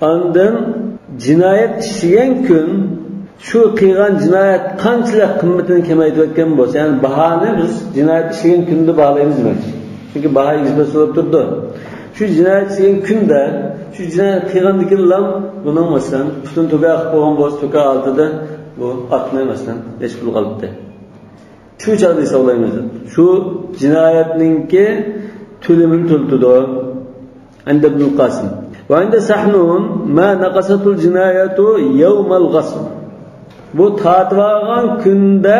andın cinayet işleyen gün şu qilgan jinoyat qanchalik qimmatini kamaytirayotgan bo'lsa, ya'ni bahoni biz jinoyat ishlangan kunni bog'laymiz demak. Chunki baho izba bo'lib turdi. Şu jinoyat qilgan kunda, şu jinoyat qilgandikilar buning masalan butun to'ga qo'ygan bo'lsa, to'ga altida bu atmay masalan hech pul qolibdi. Shu chog'da hisoblaymiz. Shu jinoyatningki to'limini to'ltidi. عند ابن القاسم وعند سحنون ما نقصت الجناية يوم الغصب. Bu tatvagan kunda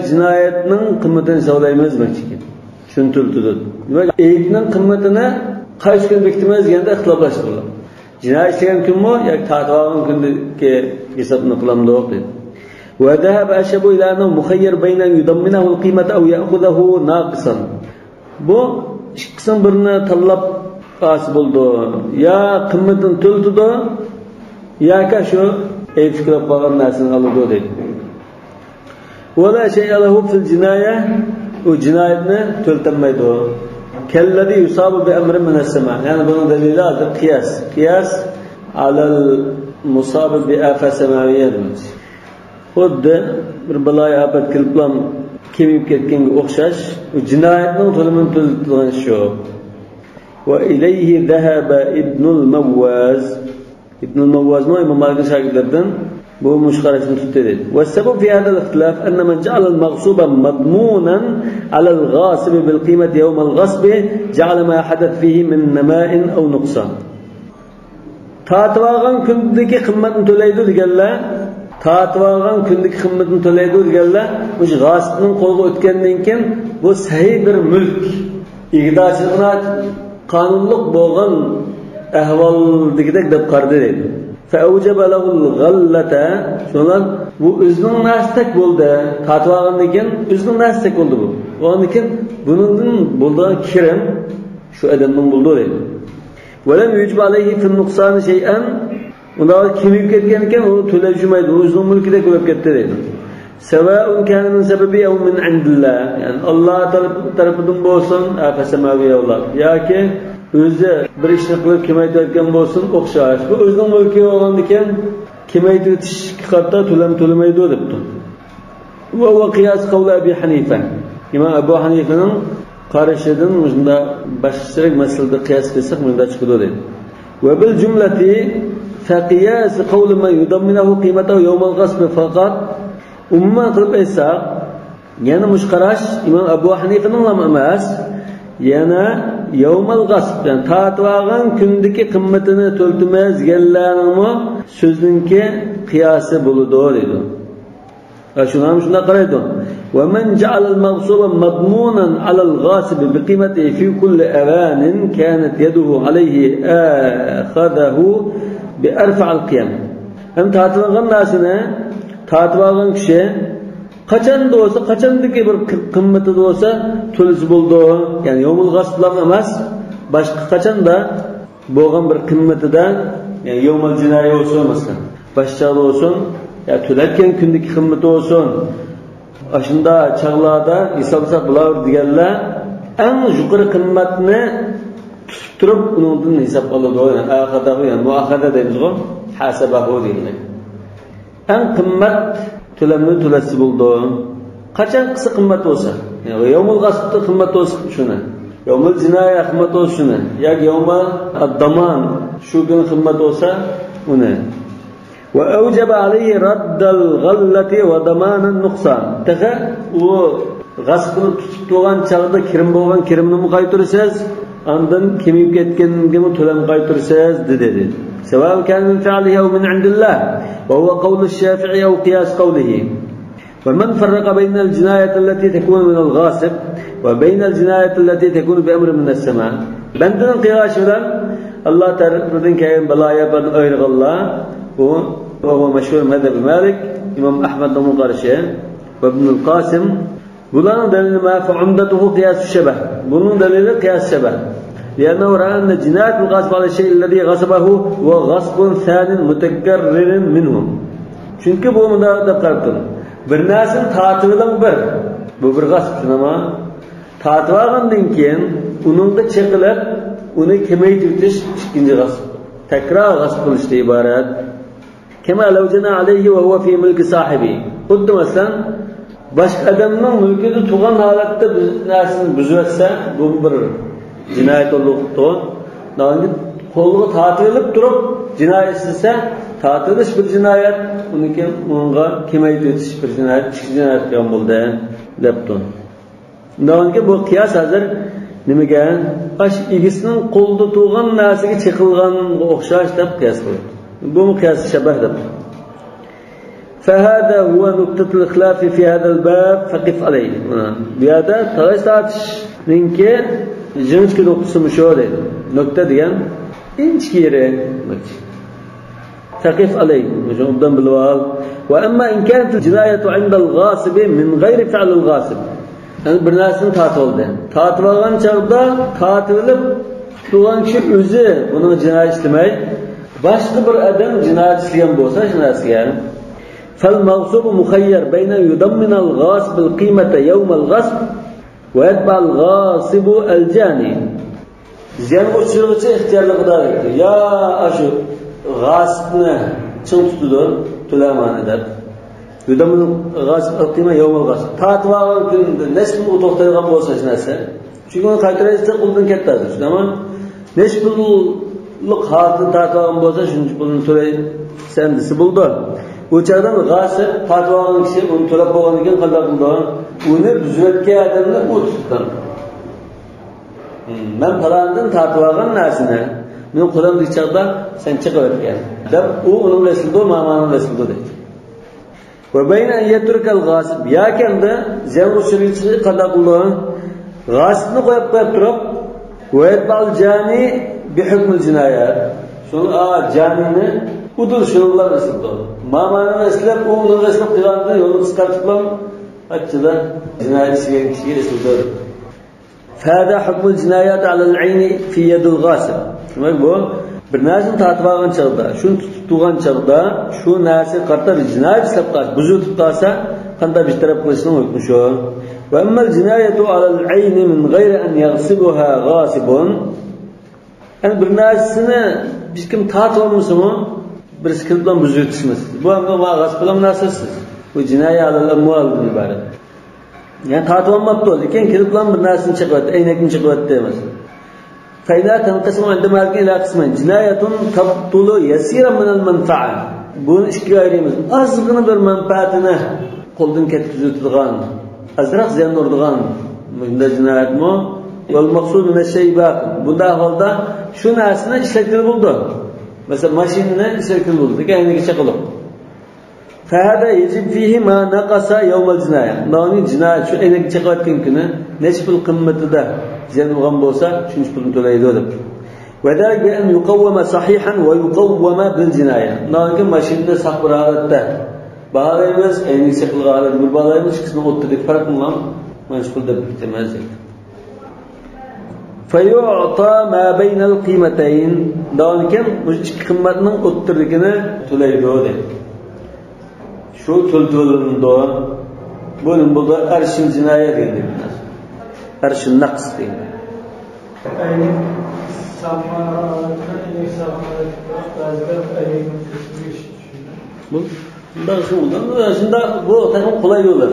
jinoyatning qimmatini hisoblaymiz demoqchi. Tushuntirildi. Demak, eyibning qimmatini qaysi kun bekitimiz deganda ixtiloflashtiriladi. Jinoyat qilgan kunmi yoki tatvagan kundagi hisobni qilamdiq dedi. وذهب أشهب إلى أنه مخير بين أن يضمنه القيمة أو يأخذه ناقصا. Bu ikki qism birini tanlab qas bo'ldi. Ya qimmatini to'ltidi yoki shu aytib qolgan narsani oladi dedi. ولا شيء له في الجناية وجنايتنا تلتميده كالذي يصاب بأمر من السماء. يعني bunun delili adı قياس على المصاب بآفة سماوية demek. Xuddi bir balaya afat keliblam kemib ketganga o'xshash jinoyatning to'limini to'ltirgan shu. Va ilayhi dhahaba ibn al-Mawwaz. Ibn al-Mawwaz Imom Malikning shogirdlaridan bu mushqarashni tutdi dedi. Va sabab fi hada al-ikhtilaf anna man ja'ala al-maghsuba madmunan 'ala al-ghasib bil qimati yawm al-ghasb ja'ala ma hadath fihi min nama'in aw nuqsan. Tatvagan kundagi qimmatni to'laydi deganlar tatvagan kundagi qimmatni to'laydi deganlar bu g'asibning qo'lga o'tgandan keyin bu sahih bir mulk ig'dochiligini qonunliq bo'lgan ahvoldagidek deb qardi dedi. فأوجب له الغلة. Şundan bu özünün nastek bo'ldi. Tatvagandan keyin özünün nastek bo'ldi bu. Ondan keyin bunun bo'lgan kirim shu odamning bo'ldi dedi. ولم يجب عليه في النقصان شيئا. Ular kimib ketgan ekan, uni to'layolmaydi. O'zining mulkida ko'rib ketdi dedi. سواء كان من سببه أو من عند الله. Yani Allah tarafından bo'lsin, afasamaviy Allah. Yoki o'zi bir ishni qilib kemaytirgan bo'lsin, o'xshash. Bu o'zining mulki bo'lgandan keyin kemaytirishga qarta to'lamaydi debdi. Va huwa qiyas qawli Abi Hanifa. Imom Abu Hanifaning qarashidan bunda boshqacha masalada qiyas qilsak bunda chiqadi dedi. Va bil jumlati fa qiyas qawli man yudamminahu qimatahu yawm al-ghasb faqat. Umuman qilib aytsak, yana mushqarash Imom Abu Hanifaning emas, yana yawmal g'asb, yani tatvagan kundagi qimmatini to'ltirmazganlarning so'ziningki qiyosi bo'ladi dedi. Shuni ham shunday qaraydi. Va man ja'ala al-maghsuba madmunan 'ala al-ghasib bi qimatihi fi kulli awanin kanat yaduhu alayhi akhadahu bi arfa' al-qiyam. Ham tatvagan narsani tatvagan kishi qachanda bo'lsa, qachandagi bir qimmatida bo'lsa to'lisi bo'ldi. Ya'ni yomul g'asblar emas, boshqa qachanda bo'lgan bir qimmatida, ya'ni yomul jinoyat bo'lsa masalan, boshqa bo'lsin, ya to'latgan kundagi qimmati bo'lsin. Ashunda chaqlarda hisobsa bular deganlar eng yuqori qimmatni tutib turib undan hisob oladi. Yani aqadahu, yani muaqada deymiz-ku, hasabahu deyiladi. Eng qimmat to'lamni to'lasi bo'ldi. Qachon qisa qimmat bo'lsa, ya'ni yawmul g'asbda qimmat bo'lsa shuni, yawmul jinoyat qimmat bo'lsa shuni, yoki yawmul ad-daman shu kun qimmat bo'lsa uni. Va awjaba alayhi raddal ghallati va daman an-nuqsan. Taqa u g'asbni tutib turgan chog'da kirim bo'lgan kirimni qaytarsangiz, andan kemib ketganga to'lam qaytarsangiz dedi. سواء كان من فعله أو من عند الله وهو قول الشافعي أو قياس قوله. ومن فرق بين الجناية التي تكون من الغاصب وبين الجناية التي تكون بأمر من السماء. بندن قياس الله تعالى كائن بلايا بن أيرغ الله وهو مشهور مذهب مالك إمام أحمد المقارشة وابن القاسم. بلان دليل ما فعمدته قياس الشبه. بلان دليل قياس الشبه. لأنه رأى أن جناية الغصب على الشيء الذي غصبه هو غصب ثان متكرر منهم. Çünkü bu müdahale kartın. Bir nasin tatılıdan bu bir gasp ama tatvagandan keyin onun da çekilir, onu kemaytirtish ikinci gasp. Tekrar gasp qilishdan iborat. Kema law jana alayhi wa huwa fi mulki sahibi. Xuddi masalan boshqa odamning mulkida turgan holatda biz narsani buzatsa, bu bir jinoyat bo'ldi. Nağınki kolluğu tatırılıp durup cinayet ise tatırılış bir cinayet, uniki onunla kemayıp yetiş bir cinayet, iki cinayet kıyan buldu. Lepton. Nağınki bu kıyas hazır nimegen? Aş igisinin kolda tuğan nasiga çıkılgan okşaş dep kıyas koydu. Bu mu kıyas şebeh dep. فهذا هو نقطة الخلاف في هذا الباب فقف عليه. بهذا تغيرات نينكي جنسك نقطة مشهورة. نقطة ديان إنش كيره. فقف عليه. مش قدام بالواو. وأما إن كانت الجناية عند الغاصب من غير فعل الغاصب. Yani bir narsanı tatıldı. Tatılgan çağda tatılıp tutulan kişi özü bunu cinayet işlemeyi. Başka bir adam cinayet işleyen olsa cinayet yani. فالمغصوب مخير بين يضمن الغاصب القيمة يوم الغصب ويتبع الغاصب الجاني. Ziyan uçurğucu ihtiyarlı kadar gerekir. Ya aşı gasbını çın tutudur, tüleman eder. Yudamun gasb alqima yawmal gasb. Tatvagan gününde nesbul utoqtaygan bolsa narsa. Çünkü onu qaytaraysa quldan kattadir. Ama nesbulluq hatını tatvagan bolsa shuncha pulni to'lay sendisi buldu. Bu çağdan gasb tatvagan kishi uni to'lab bo'lgandan keyin qanday qildi? Uni buzayotgan odamni u tutdi. Men falandan tatvagan narsani men qo'limdagi chaqda sen chiqib o'tgan. Deb u uning rasulda ma'maning rasulda deydi. وبين أن يترك الغاصب يا كم ده زين وشريطه قد أقوله غاصب نقول بترك ويتبع الجاني بحكم الجنايات شو جاني ودول شنو الله رسله ما معنى رسله هو رسله قرآن يوم تسكتلهم أكذا جنايات شيء رسله فهذا حكم الجنايات على العين في يد الغاصب شو يقول birnazın tatvagan çağda, şunu tutugan çağda, şu narsa qarta bir cinayet işlep qalsa, buzu tutsa, qanda bir taraf qilishning hukmi shu. Va ammal jinayatu ala al-ayn min ghayri an yaghsibuha ghasibun. Yani bir narsani biz kim tatib olmasimi, bir skill bilan buzu tutishimiz. Bu hamda g'asb bilan narsasiz. Bu jinayat ala al-amwaldan iborat. Yani tatib olmabdi, lekin kelib bilan bir narsani chiqardi, aynakni chiqardi emas. فإذا تنقسم عند مالك إلى قسمين جناية تبطل يسيرا من المنفعة بون إشكاليمز أصغر bir منفعتنا قلدن كتزوتلغان أزرق زين نوردغان bunda cinayet mi? والمقصود من الشيء باقي bunda halda şu narsani işletkili buldu. Mesela maşinini işletkili buldu. Kendine çakılıp. فهذا يجب فيه ما نقص يوم الجناية. ناني cinayet şu enek çakılatken günü neçbul kımmeti de زين بوسا شنش بلن تلايدود وذلك بأن يقوم صحيحا ويقوم بالجناية ناقم ماشيننا صحب رالته bağlayımız en yüksek galiba bir bağlayımız kısmı otturduk fark mı lan meşgul da bitemezdik فيعطى ما بين القيمتين dağınken bu iki kıymetinin otturdukını tulaydod şu tültülünün doğan bunun burada erşin cinayet edildi أرش النقص دي. أي سامعنا أي سامعنا تازداد أي مكسبيش. Bundan şu bundan şimdi bu takım kolay yollar.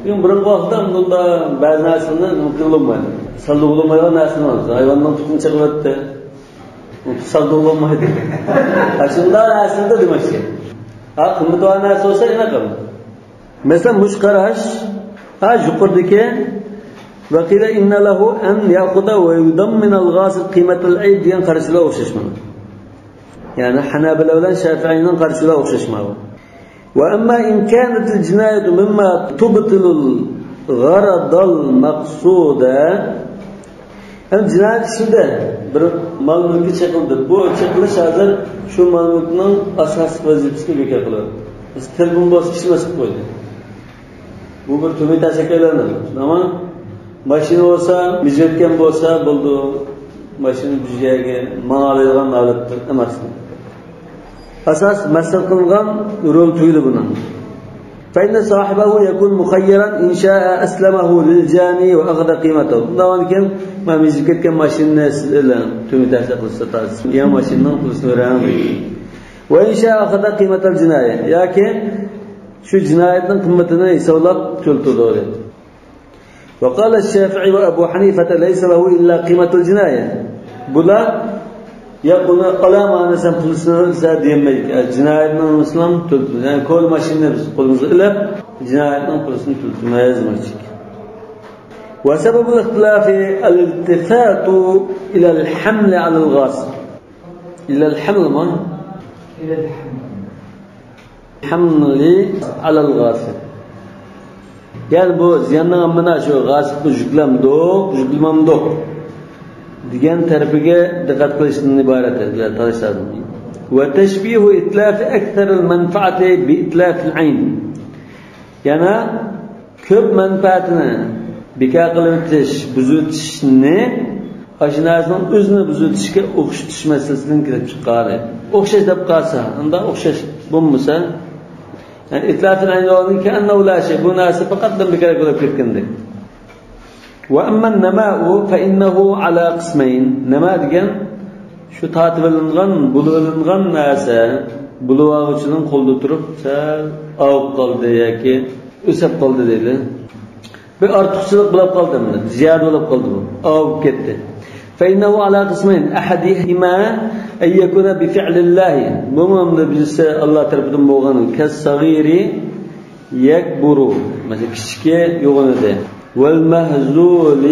Çünkü burun vaktinden bunda bazı nesneler mutlulanmıyor. Sallıulamayan nesneler. Hayvandan tutun çıkıverdi. Sallıulamaydı. Aslında nesnede demek ki. Ha kımıt olan nesne olsa yine kalır. Mesela muşkaraş ha yukarıdaki وقيل إن له أن يأخذ ويضمن الغاصب قيمة العيب ديان قرشلا وخششما يعني حنابلة ولا شافعين قرشلا وخششما وأما إن كانت الجناية مما تبطل الغرض المقصود yani cinayet işinde bir mal mülkü çekildi. Bu çekiliş hazır şu mal mülkünün asas vazifesini bekar kılıyor. Biz telefon boş işlemesik koydu. Bu bir tümü teşekkürlerdir. Ama maşine olsa, müzetken olsa buldu. Maşine düzeyge manalayılan alettir. Emasın. Asas mesel kılgan rol tüydü bunun. فإن صاحبه يكون مخيرا إن شاء أسلمه للجاني وأخذ قيمته. Bundan kim ma müziketken maşinne tümü teşekkür etmez. Ya maşinden kursunu öğrenmiyor. Ve in şa'a akhada qiymatal cinayet. Ya ki şu cinayetin kıymetini hesaplayıp çöltüdü. وقال الشافعي وأبو حنيفة ليس له إلا قيمة الجناية. Bula Ya bunu alamana sen pulsunu sen diyemedik. Cinayetin Müslüman tutulur. Yani kol maşinine biz kolumuzu ilip cinayetin pulsunu tutulmaya yazmayacak. وسبب الاختلاف الالتفات إلى الحمل على الغاصب. إلى الحمل ما؟ إلى الحمل. حمل على الغاصب. Yani bu ziyandan amına şu g'asibni yuklamamdi degan tarafiga diqqat qilishdan iborat edilar tanishlardim. Va tashbihu itlaf akthar al-manfaati bi itlaf al-ayn. Yana ko'p manfaatini bekor qilib o'tish, buzutishni ashnasining o'zini buzutishga o'xshatish masalasidan kirib chiqqan. O'xshash deb qolsa, unda o'xshash bo'lmasa yani itlaf al-ayn ki annahu la shay, bu narsa faqat bekor qilib ketgandek. وأما النماء فإنه على قسمين. نماء degan shu tatbilingan, bululingan narsa, buluğuçunun qo'lda turib, sal avib qoldi yoki o'sib qoldi deydi. Bir ortiqchilik bo'lib qoldimi? Ziyoda bo'lib qoldi bu. Avib ketdi. فإنه على قسمين. أحدهما أن يكون بفعل الله. Bu mumda bizse Allah tarafından bo'lgan kas-sagir yakburu. Mesela kichikka yo'g'inadi. والمهزول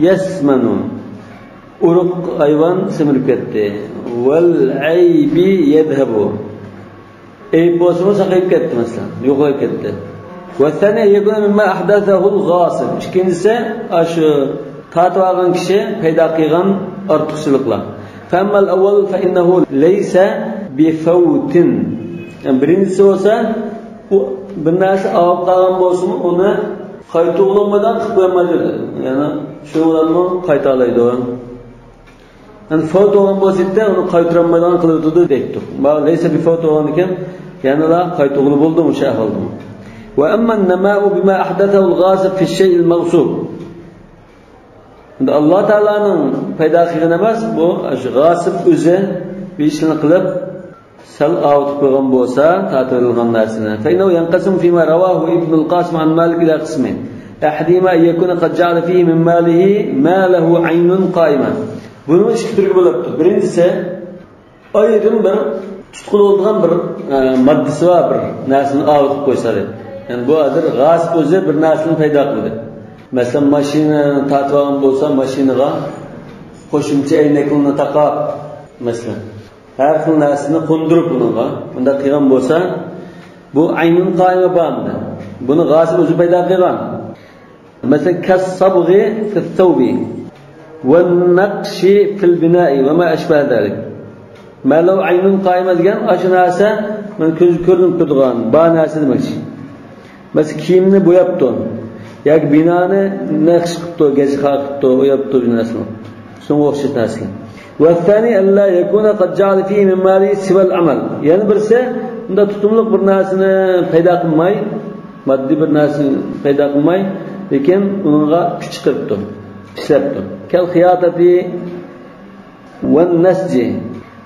يسمن urug' hayvon simirib ketdi. والعيب يذهب. Ayb bo'lsa saqayib ketdi masalan, yo'qolib ketdi. والثاني يكون مما أحدثه الغاصب. ikkinchisi shu tatib olgan kishi paydo qilgan ortiqchiliklar. فأما الأول فإنه ليس بفوت. Yani birincisi olsa bir narsa olib qolgan bo'lsa uni qaytolmadan qilib qo'ymaydi. Yani shu bilanmi qayta oladi. Yani foto bo'lgan bo'lsa-da uni qaytarolmadan qiladi deydi. Bu laysa bi foto bo'lgan ekan, yana la qaytog'li bo'ldi o'sha ahvolda. Va amma an-nama'u bima ahdathahu al-ghasib fi ash-shay' al-maghsub. Unda Alloh taolaning paydo qilgan emas, bu g'asib o'zi bir ishni qilib sal avtib qo'ygan bo'lsa, ta'tilgan narsani. Fa innahu yanqasim fima rawahu Ibn al-Qasim an Malik ila qismayn. Ahdima yakuna qad ja'ala fihi min malihi ma lahu 'aynun qa'ima. Buni ikki turga bo'libdi. Birinchisi ayrim bir tutqul bo'lgan bir moddasi va bir narsani avtib qo'ysa edi. Yani bu adir g'asib o'zi bir narsani paydo qildi. Masalan, mashinani tatib olgan bo'lsa, mashinaga qo'shimcha aynaklarni taqab, masalan har xil narsani qo'ndirib bunga unda qilgan bo'lsa, bu aynun qoyima bo'ladi. Buni g'asib o'zi paydo qilgan. Masalan, kas-sabghi fi-thawbi wan-naqshi fil-bina'i va ma ashbaha zalik. Malaw aynun qoyima degan shu narsa men ko'z ko'rinib turgan, bu narsa demakchi. Masalan, kiyimni bo'yabdi. yoki binoni naqsh qilibdi, gajqa qilibdi, bo'yabdi binasini. Shunga o'xshash narsa. والثاني ألا يكون قد جعل فيه من ماله سوى العمل. Yani birisi unda tutumliq bir narsani paydo qilmay, moddiy bir narsani paydo qilmay, lekin unga kuch qilibdi, ishlabdi. Kal xiyatati wan nasji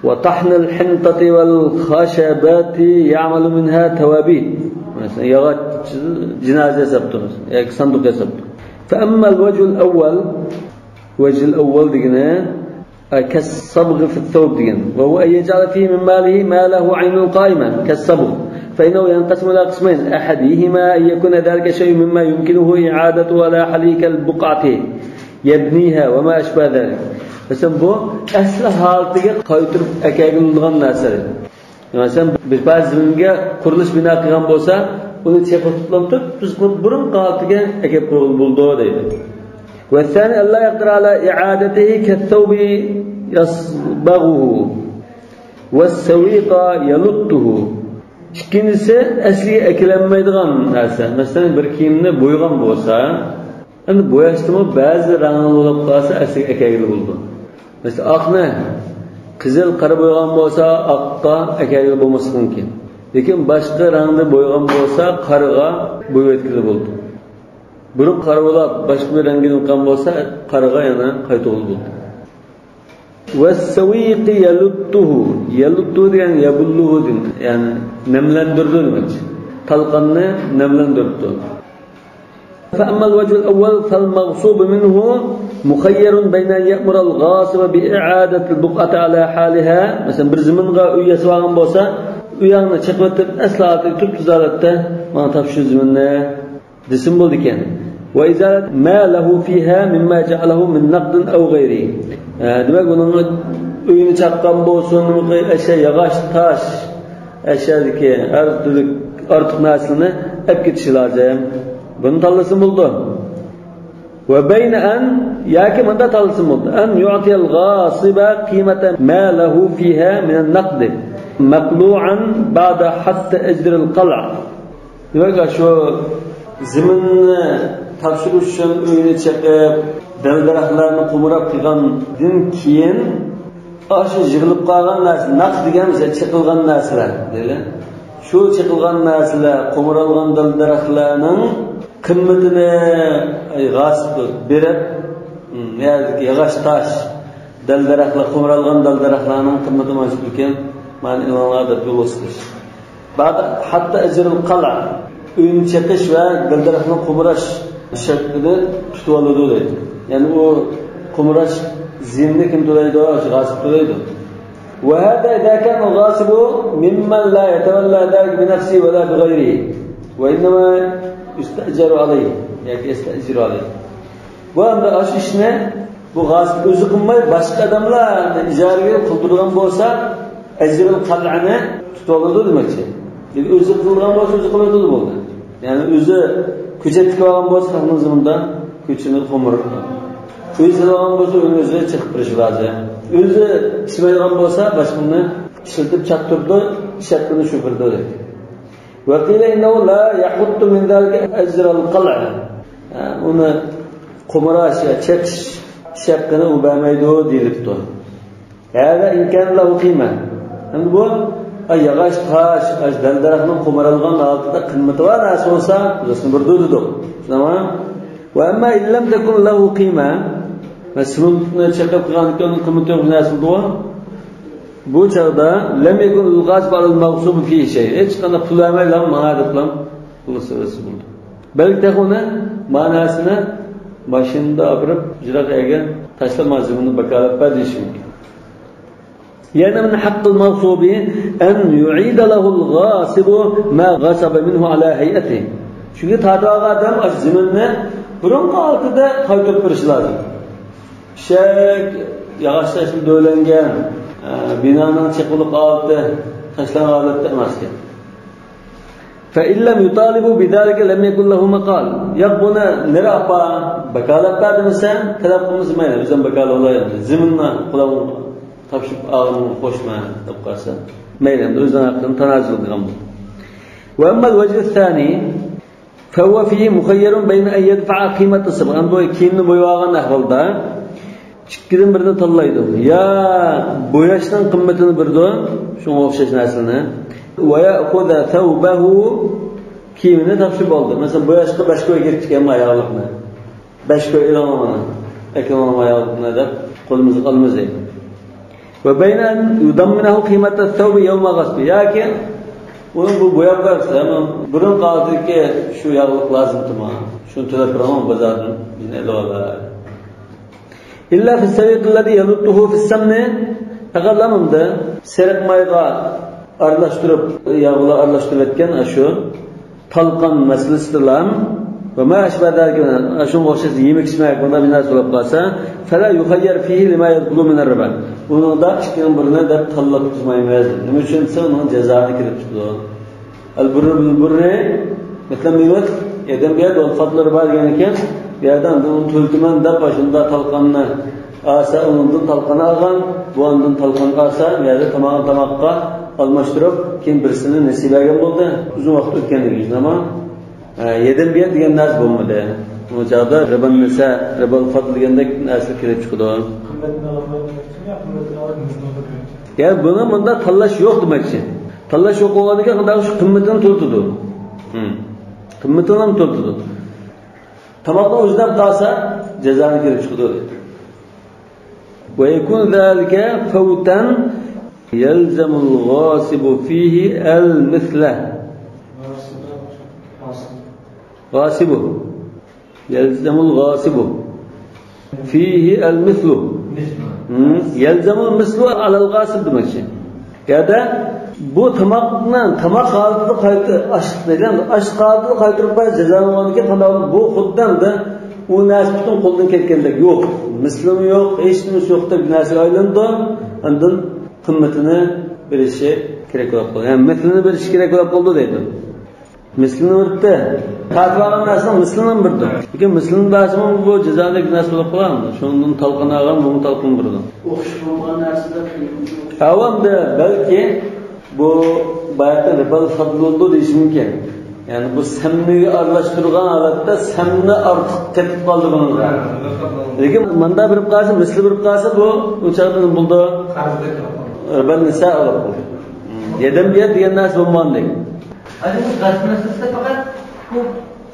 wa tahn al hintati wal khashabati ya'malu minha tawabit. Mesela yağaç cenaze yaptı, yani sandık yaptı. Fa amma al wajh al awwal, wajh al awwal digine كالصبغ في الثوب دين وهو أن يجعل فيه من ماله ما له عين قائمة كالصبغ فإنه ينقسم إلى قسمين أحدهما أن يكون ذلك شيء مما يمكنه إعادته على حليك البقعة يبنيها وما أشبه ذلك. Mesela bu asli halatiga qaytirib akagilgan narsa. Mesela bir bazılarga qurilish bino qilgan bo'lsa, uni chaqirib biz burun qalatiga akab qo'yib bo'ldi deydi. والثاني ألا يقدر على إعادته كالثوب يصبغه والسويق يلطه. İkincisi asliga akilanmaydigan narsa. Masalan, bir kiyimni bo'ygan bo'lsa, endi bo'yashdimi ba'zi rangli bo'lib qolsa asliga akagili bo'ldi. Masalan, oqni qizil qora bo'ygan bo'lsa, oqqa akagili bo'lmasi mumkin. Lekin boshqa rangda bo'ygan bo'lsa, qariga bo'yatgili bo'ldi. Burun qarolab boshqa bir rangga o'tgan bo'lsa, qariga yana qaytog'il bo'ldi. Was-sawiq yaluttuhu degan yabulluhu degan, ya'ni namlandirdi demak. Talqanni namlandirdi. Fa amma al-wajh al-awwal fal-maghsub minhu muhayyarun bayna ya'mura al-ghasiba bi i'adati al-buq'ati ala haliha. Mesela bir ziminga uy yasab olgan bo'lsa, uyangni chiqib o'tib asloatiga turib tuzalatda, mana topshu ziminni desin bo'ldi ekan. Wa izalat ma lahu fiha mimma ja'alahu min naqdin aw ghayri. Demak, uning uyini chaqqan bo'lsin, yog'och, tosh, ashadiki har turli ortiq narsani olib ketishi lozim. Buni tanlasin bo'ldi. Va bayna an yoki bunda tanlasin bo'ldi. An yu'ti al-ghasiba qimatan ma lahu fiha min an-naqd maqlu'an ba'da hatta ajr al-qala'. Demak, shu ziminni topshirish uchun uyini chaqib, daraxtlarni qo'mirab qilgandan keyin shu yig'ilib qolgan narsa, naqd degan chiqilgan narsalar, deydi. Shu chiqilgan narsalar, qo'miralgan daraxtlarning qimmatini g'asb berib, yog'och, tosh, daraxtlar, qo'miralgan daraxtlarning qimmatini mashhur ekan, mana ilonlarda yo'losiz. Ba'da hatta ajrul qala, uyni chiqish va daraxtni qo'mirash shaklida tutib oladi deydi. Ya'ni u qo'mirash zimni kim to'laydi? G'asb to'laydi. Va hada idza kana al-ghasibu mimman la yatawalla dalik bi nafsihi wa la bi ghayrihi wa inma yustajaru alayhi yoki yastajiru alayhi. Bu anda ash ishni bu g'asb o'zi qilmay boshqa odamlarni ijaraga qildirgan bo'lsa, ajrul qal'ani tutib oladi demakchi. Ya'ni o'zi qilgan bo'lsa o'zi qiladi bo'ldi. Ya'ni o'zi ko'chat tikib olgan bo'lsa, hamımızda ko'chini qo'mirib. O'zi olgan bo'lsa, o'zi chiqib turish lozim. O'zi ishlaydigan bo'lsa, boshqani ishlatib chaqtirdi, ishatini shu birdi. Va qila innahu la yahuttu min zalika ajr al-qala'. Uni qo'mirash, chekish shaqqini u bermaydi deyilibdi. Hada imkon lahu qiyma. Endi bu yog'och, tosh, daraxtning qo'miralgan holatida qimmati bor narsa bo'lsa, o'zini bir do'didir. Tamam? Va amma illam takun lahu qiyma, mas'ulni chaqib qilgan qimmati yo'q narsa bu. Bu chaqda lam yakun al-ghasb al-mawsub fi shay. Hech qanday pul olmaylar, mana deb pulisi bo'ldi. Balki taxuna ma'nosini mashinada olib jiraga tashlamazni bakalat badish mumkin. يعني من حق المغصوب أن يعيد له الغاصب ما غصب منه على هيئته. Çünkü tadağ adam azminni burun altında qaytırıp birish lazım. Yağışlaşıp döylengen, binanın çıkılıp altı taşlanan halatda emas ekan. فإن لم يطالبوا بذلك لم يكن له مقال. Yak buna nere apa bakalat verdimse talep qilmaydi. Bizden bakalat olaydı. Ziminni qulağın tapşıp ağını hoşma yapkarsa meylemde özden hakkını tanazül kılan bu. Ve emmel vecih thani fevve fihi muhayyerun beyne en yedfa'a kıymetli sıfır. Yani bu kiyimini boyağın ahvalda çıkkidin birde tallaydı. Ya boyaştan kıymetini birde şunu ofşaş neslini ve ya'kuda thawbahu kiyimini tapşıp oldu. Mesela boyaşka başka girdik ama ayağlıkına. Başka ilanamana. Ekonomama ayağlıkına da kolumuzu kalmazı. Ve beynen yudamminahu kıymetli thawbi yevma gasbi. Yakin onun bu boyap varsa ama burun kaldı ki şu yağlık lazım tuma. Şunu tülep ramam bazarın bizne eloğlar. İlla fisseviqillezi yaluttuhu fissemni eğerlemimde serik mayga arlaştırıp yağlı arlaştırıp etken şu talqan meselesidirler. Ve ma eşbedâki aşun koşası yemek içmek bunda bir narsa olup kalsa fela yuhayyar fihi lima yadkulu min ar-riba. Bunu da çıkın birine de tallak tutmaymayız. Nima uchun onun cezasını kirib chiqdi. Al-burr bil-burri mesela miyat edem bir yerde fadları var degan ekan. Bir yerdan bunu tultuman da başında talqanni asa onundan talqanı algan, bu ondan talqan alsa yerde tamam tamakka almashtırıp kim birisini nasibaga bo'ldi. Uzun vaqt o'tgandan keyin ama yedim bir degan narsa bo'lmadi. Bu joyda riban nisa, ribal fadl degandek narsa kirib chiqdi. Ya buni bunda tanlash yo'q demakchi. Tanlash yo'q bo'lganiga qanday shu qimmatini to'ltidi. Qimmatini ham to'ltidi. Tamoqni o'zidan qolsa jazoni kelib chiqdi. Wa yakun zalika fawtan yalzamu al-ghasibu fihi al-mithla. Ghasibu yalzamu al-ghasibu fihi al-mislu. Yalzamul mislu alal g'asib demoqchi. Ya-da bu tamoq holatida qayta ash holatida qaytirib qo'yish jazolangan qanday bu xuddi u narsa butun qo'ldan ketgandek yo'q. Mislimi yo'q, hech nima yo'q deb narsaga aylandi. Undan qimmatini berishi kerak bo'lib qoldi. Yani mislini berish kerak bo'lib qoldi deydi. Mislini birda tatvagan narsa mislini birda. Lekin mislini ba'zimi bu jazodagi narsa bo'lib qoladi. Shundan talqinagan, bu talqin birda. O'qish bo'lgan narsada avamda balki bu bayatda ribal fadluldu deyish mumkin. Yani bu samni aralashtirgan holatda samni ortiq ketib qoldi buning. Lekin manda bir qasi, misli bir qasi bu o'chaqdan buldi. Ribal nisa olib. Yedem degan narsa bo'lmadi. Hadi bu g'asbnasida faqat bu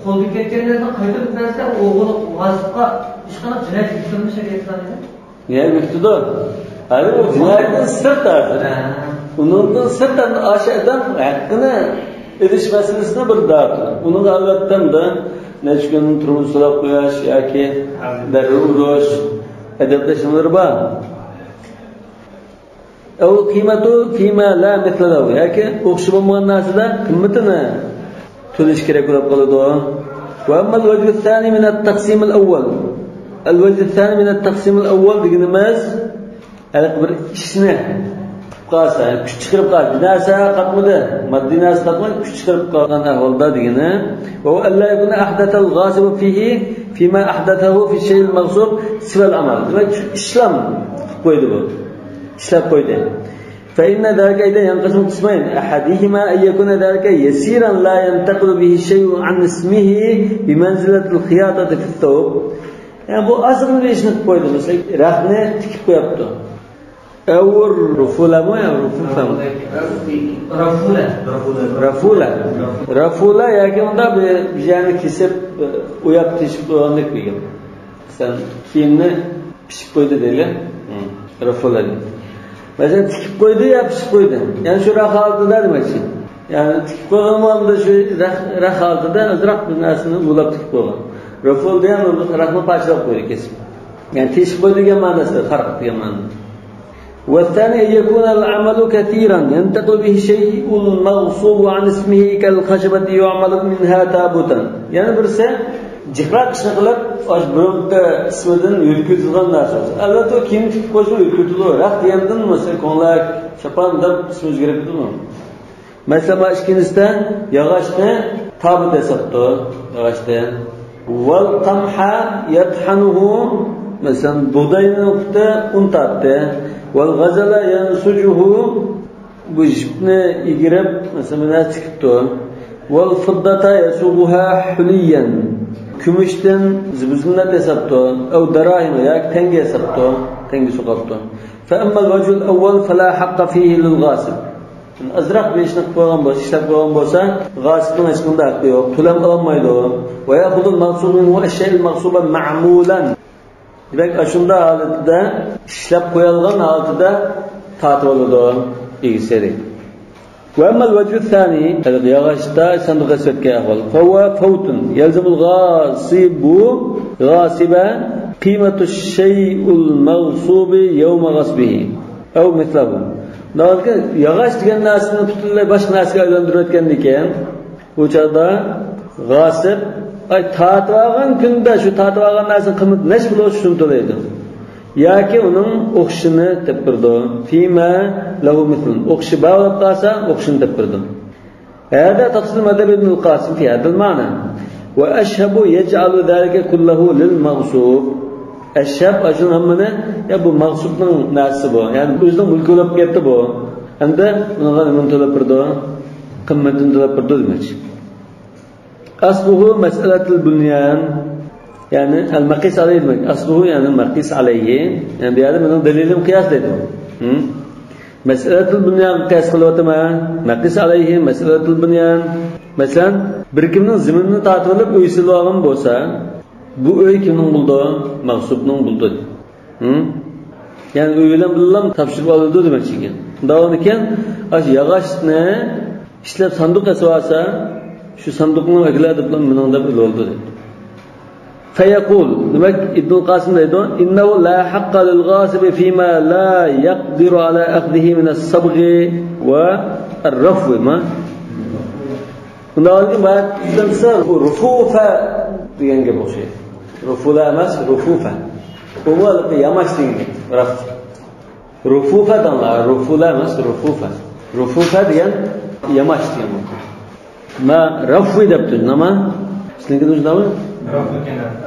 qo'lga ketganlardan qaytarib narsa o'g'il g'asbga hech qanaqa jinoyat qilmish shariatlarida. Ya yurtida. Hali bu jinoyatdan sirtadi. Undan sirtdan aşağıdan haqqini edish masalasini bir dard. Uni albatta da necha kun turmush qilib qo'yish yoki darurish adablashlari bor. Aw qiymatu fima la mithlahu yoki o'xshab bo'lmagan narsada qimmatini to'lash kerak bo'lib qoladi. Va amma al-wajh ath-thani min at-taqsim al-awwal. Al-wajh ath-thani min at-taqsim al-awwal deganimiz bir ishni qilsa, kuch chiqarib qoldi. Narsa qatmadi, moddiy narsa qatmadi, kuch chiqarib qolgan ahvolda degani. Va alla yakuna ahdatha al-ghasib fihi fima ahdathahu fi shay al-maghsub siwa al-amal. Demak, ishlam qo'ydi bu. İşlep koydu. فإن ذلك إذا ينقسم قسمين أحدهما أن يكون ذلك يسيرا لا ينتقل به الشيء عن اسمه بمنزلة الخياطة في الثوب. Yani bu azgın bir işini koydu. Mesela rahne tikip koyaptı. Evur rufula mı ya? Rafula yani onda bir yani kesip uyap teşip koyanlık bir gibi. Sen kiyimini pişip koydu değil. Rafula değil. Mesela tikip koydu ya pişip koydu. Yani şu rah altıda demek için. Yani tikip koyduğum anda şu rah altıda azrak bir narsını bulap tikip koydu. Raful diyen onu rahmı parçalıp koydu kesin. Yani teşip koydu diyen manası, fark diyen manası. والثاني أن يكون العمل كثيرا ينتقل به شيء المغصوب عن اسمه كالخشبة يعمل منها تابوتا. Yani birisi cihrak işini qilib, birorta ismidan yurkitgan narsa. Albatta o kiyim tikib qo'ysa yurkitadi. Raq degandan mesela ko'nglak, chapan deb ismi o'zgaribdimi? Mesela ikkinchisida yog'ochni tabut desabdi, yog'ochda. Wal qamha yathanuhu mesela buğdayni o'qitda un tatdi. Wal ghazala yansujuhu bu jipni igirib mesela tikibdi. Wal fiddata yasubuha huliyan kumushdan zibuzunat yasabdi. Aw darahim yoki tanga yasabdi, tanga so'qabdi. Fa amma al-wajh al-awwal fala haqqa fihi lil-ghasib. Azraq bir ishni qo'ygan bo'lsa, ishlab qo'ygan bo'lsa, g'asibning hech qanday haqqi yo'q, to'lam olmaydi. Va ya'khudhu al-maqsud minhu ash-shay' al-maqsuba ma'mulan. Demak, shunda holatda ishlab qo'yilgan holatda tatib oladi egisi. وأما الوجه الثاني الغاشتا صندوق السكة أول فهو فوت يلزم الغاصب غاصبا قيمة الشيء المغصوب يوم غصبه أو مثله. Nolga yog'och degan narsani butunlay boshqa narsaga aylantirayotgandan keyin bu chog'da g'osib tatib olgan kunda shu tatib olgan narsaning qiymati nech bo'lishi shuni to'laydi. Yoki uning o'qishini tepirdi. Fima lahu mithlun. O'qishi bog'lab qolsa, o'qishini tepirdi. Hada tafsil madhab ibn al-Qasim fi hada al-ma'na. Wa ashhabu yaj'alu dhalika kullahu lil-maghsub. Ashhab ajun hammani ya bu maghsubning narsi bu. Ya'ni o'zining mulki bo'lib ketdi bu. Endi bunga nima to'lapirdi? Qimmatini to'lapirdi demoqchi. Asluhu mas'alatul bunyan. Yani al-maqis alayhi demek. Asluhu yani maqis alayhi. Yani bir yerde benim dalilim kıyas dedi. Meseletul bunyan kıyas kılıvatımı. Maqis alayhi meseletul bunyan. Mesela bir kiminin ziminini tatib olib uysilib olgan bo'lsa, bu uy kimning buldu? Maqsubning buldu. Yani uy bilan bilan topshirib oldi demoqchi ekan. Davom ekan, ash yog'ochni ishlab sanduq yasab olsa, shu sanduqning aglar deb bilan meningda bo'ldi dedi. فيقول demek İbn Qasim deydi innehu la haqqa lil ghasib fima la yaqdiru ala akhdihi min as-sabghi ve ar-rafw ma bundan ibaret bizden rufufa degenge o'xshaydi. Rufula emas, rufufa. Bu yamaç demek. Raf. Rufufadan rufula emas, rufufa. Rufufa degan yamaç degan. Ma rafwi debdi. Nima? Sizlarga tushunami?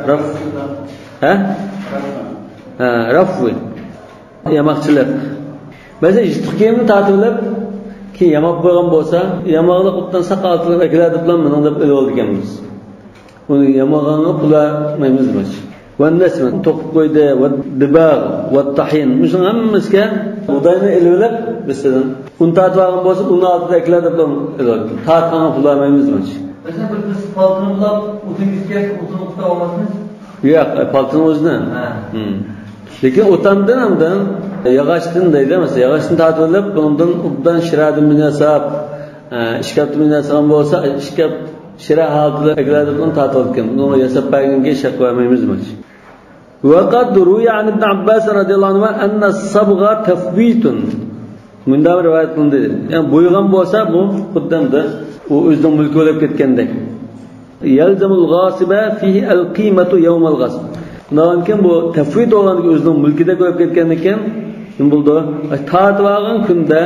Raf. Ha? Ha, rafwi. Yamoqchilik. Mesela ijtiqimni ta'tilib ki yamoq bo'lgan bo'lsa, yamoqni qutdan saqaltirib akiladi bilan men deb o'ylab ekanmiz. Uni yamog'ini qulamaymiz. Va nasman to'qib qo'ydi va dibag va tahin. Shunga hammasiga budayni ilib bizdan un tatib olgan bo'lsa, uni altida akiladi bilan o'ylab. Tatqani qulamaymiz. Mesela biz paltını bulup utingizga o'tini uqta olmasmiz? Yo'q, paltini o'zidan. Lekin o'tandan hamdan yog'ochdan deydi, masalan, yog'ochni tatib olib, bundan ubdan shiradim minasab, ishkabni minasab bo'lsa, ishkab shira holatida akiladi bilan tatib olgan. Uni yasab berganga shak qo'ymaymiz. وقد روي عن ابن عباس رضي الله عنه أن الصبغة تفويت من دام رواية قلندي يعني بويغان بوسا بو قدامda o o'zining mulki bo'lib ketgandek yalzamul g'asiba fihi al-qimatu yawm al-g'asb Bundan bu tafvid olan o'zining mulkida ko'rib ketgan ekan nima bo'ldi tatib olgan kunda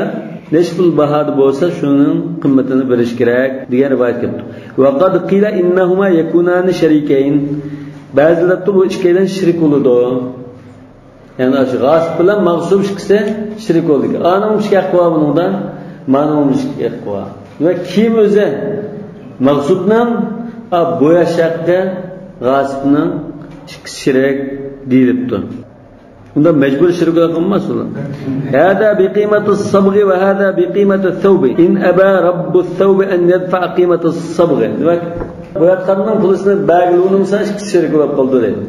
nechpul bahodi bo'lsa shuning qimmatini berish kerak degan rivoyat keldi va qad qila innahuma yakunani sharikayn ba'zilarda bu ikkidan shirik bo'ladi ya'ni shu g'asb bilan mag'sub ikkisi shirik bo'ldi ana mushkaq qo'ya bundan mana mushkaq qo'ya va kim o'zi mag'subdan bo'yashaqqa g'asbni ikkisi shirik deyilibdi unda majbur shirik qilmas ular hada biqimati as-sabghi va hada biqimati ath-thawb in aba rabbu ath-thawb an yadfa qimati as-sabghi demak bo'yatganning pulisini bag'ilunimsa ikkisi shirik bo'lib qoldi deydi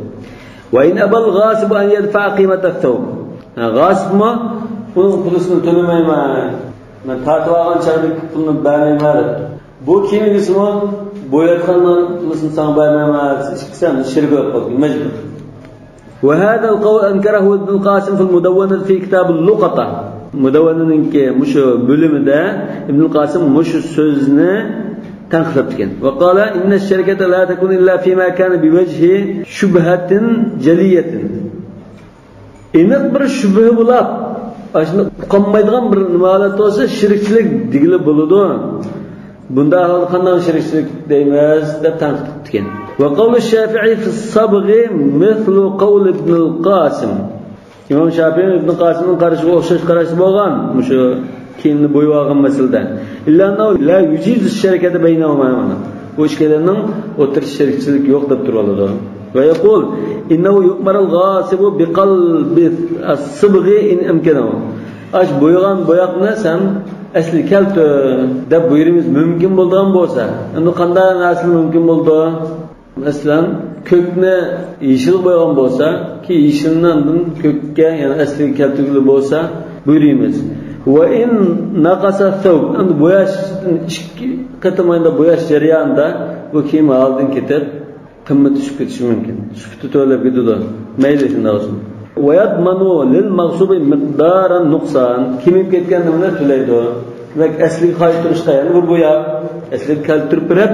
va in aba al-ghasib an yadfa qimati ath-thawb g'asbmi uning pulisini to'lamayman men tatib olgan chaqlik pulni bermayman bu kimismi bo'yatganning pulisini sana bermayman ikkisini shirik bo'lib qoldi majbur وهذا القول أنكره ابن القاسم في المدونة في كتاب اللقطة مدونة مش بلمدا ابن القاسم مش سوزنا تنخربتكن وقال إن الشركة لا تكون إلا فيما كان بوجه شبهة جلية إن بر شبه بلا أشنا قميدغان بر نمالات olsa şirkçilik digili buludu bunda halkından şirkçilik değmez de tanıttıkken وقول الشافعي في الصبغ مثل قول ابن القاسم İmam Şafii ibn Qasim'in qarışı o'xshash qarashi bo'lgan mushu kiyimni bo'yib olgan masalada illa la yujizu sharikata baynahuma bu ishkalarning o'tir shirkchilik yo'q deb turadi va yaqul innahu yu'mar al-ghasibu biqalbi as-sibghi in amkanahu ash bo'ygan bo'yoqni sen asli kalti deb buyurimiz mumkin bo'lgan bo'lsa endi qanday asli mumkin bo'ldi Mesela kökne yeşil boyagan bolsa ki yeşilden kökke yani asli keltigili bolsa buyuruymiz. Ve in naqasa thawb endi boyash ikki qatamayda boyash jarayonida bu kiyim oldin ketib qimmat tushib ketishi mumkin. Sufti to'lab ketadi. Mayli shunday bo'lsin. Ve yadmanu lil maghsubi miqdaran nuqsan kimib ketganini bilan to'laydi. Demak asli qaytirishda yani bu boya asli keltirib berib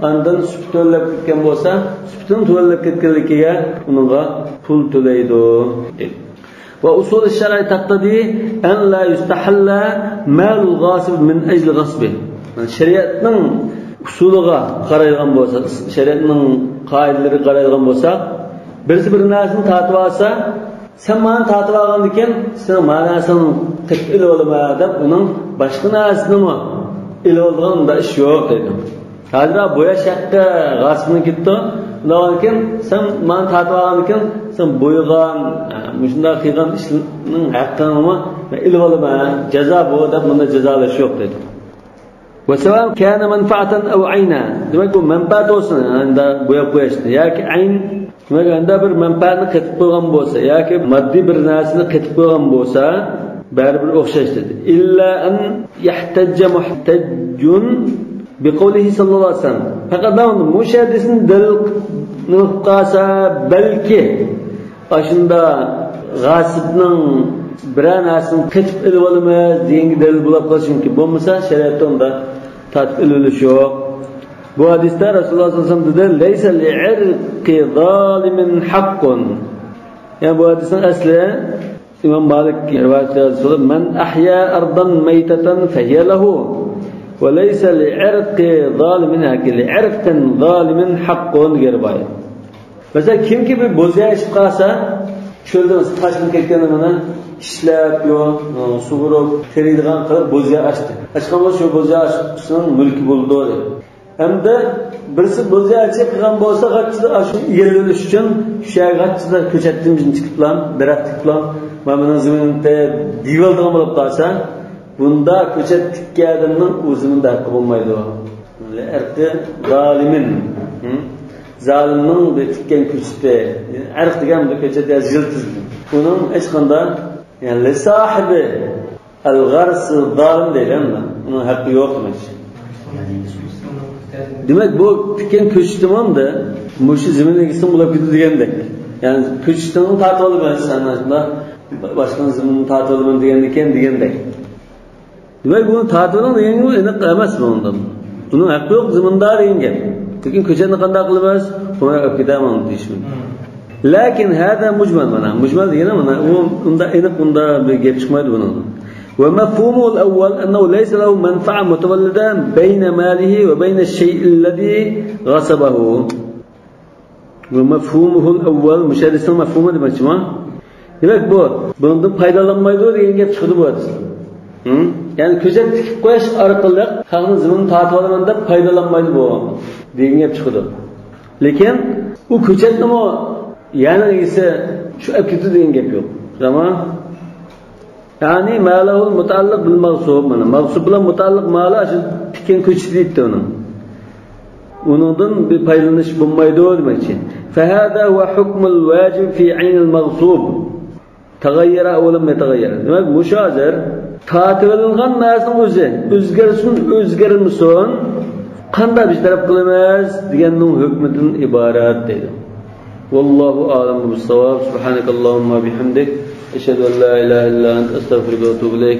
andan süt to'lab ketgan bo'lsa, sütning to'lab ketganligiga unga pul to'laydi. Va usul ash-shar'i taqtadi an la yustahalla malul g'asib min ajli ghasbi. Shariatning usuliga qaraydigan bo'lsa, shariatning qoidalariga qaraydigan bo'lsa, birisi bir narsani tatib olsa, sen meni tatib olgandan keyin sen ma'nosini qilib olma deb uning boshqa narsasini ilib olganda ish yo'q deydi. Hozir bo'yash haqqa g'asbni ketdi. Lekin sen men tatib olgandan sen bo'ygan, shunday qilgan ishning haqqini ilib olma, jazo bu deb bunda jazolash yo'q dedi. Va savam kana manfaatan aw ayna. Demak bu manfaat olsin, unda bo'yab qo'yishdi yoki ayn demak unda bir manfaatni qetib qo'ygan bo'lsa yoki moddiy bir narsani qetib qo'ygan bo'lsa baribir o'xshash dedi. Illa an yahtajja muhtajjun بقوله صلى الله عليه وسلم فقط مشاهدسini dalil qilsa balki aşında g'asibning biror narsani qetib ilib olamiz degan dalil bo'lib qolishi mumkin. Bo'lmasa shariatda unda tatib ililish yo'q. Bu hadisda Rasululloh sollallohu alayhi vasallam dedi: "Laysa li'irqi zalimin haqqun." Yani bu hadisin asli İmam Malik rivayet ediyor. "Men ahya ardan maytatan fahiya lahu ve laysa li'irqi zalimin haqqun, li'irqin zalimin haqqun" gerbayı. Mesela kim ki bir bozuya işip kalsa çölden taşın ketkenini bana işlep yok, suğurup, teriydiğen kadar bozuya açtı. Açkan şu bozuya açısının mülkü buldu dedi. Hem de birisi bozuya açıp kılan bolsa kaççıda aşı yerleniş için şu şeye kaççıda köçettiğimizin çıkıp lan, berak tıkıp lan, mamının zımınında divaldığım olup kalsa bunda köçettik ki adamın uzunun da hakkı bulmaydı o. Erkli zalimin. Zalimning betikkan kuchda arq degan bu ko'chada yiltiz. Uning hech qanday yani li sahibi al-g'ars zolim deganda uning haqqi yo'q demak. Demak bu tikkan ko'chtimanda mushi ziminigisin bo'lib ketdi degandek. Yani ko'chtimni tatib olib sanashda boshqa ziminni tatib olaman degandek. Demak buni tatib oling deganga aniq emas bundan. Uning haqqi yo'q zimindor degan. Lekin ko'chani qanday qilamiz? Buni o'qidaman deyishim. Lekin hada mujmal mana. Mujmal degani mana unda aniq unda bir gap chiqmaydi bundan. Wa mafhumu al-awwal annahu laysa lahu manfa'a mutawallida bayna malihi wa bayna ash-shay'i alladhi ghasabahu. Wa mafhumuhu al-awwal mushahhadisning mafhumi demakchi-mi? Demak bu bundan foydalanmaydi degan gap chiqdi bu hadisda. Yani ko'chat tikib qo'yish orqali xalqning ziminini tatib olaman deb foydalanmaydi bu degan gap chiqdi. Lekin u ko'chatni yana esa shu olib ketdi degan gap yo'q. Tamam? Yani malahul mutaalliq bil mawsub mana. Mawsub bilan mutaalliq mali shu tikkan ko'chat deydi uni. Uningdan bir foydalanish bo'lmaydi demakchi. Fa hada huwa hukmul wajib fi 'ayn al-mawsub. Taghayyara aw lam yataghayyar. Demak mushazir tatib olingan narsaning o'zgarmasin qanday bir taraf qilamiz deganning hukmidan iborat dedi. Vallohu a'lamu bis-savab. Subhanakallahumma bihamdik ashhadu an la ilaha illa anta astaghfiruka va atubu ilayk.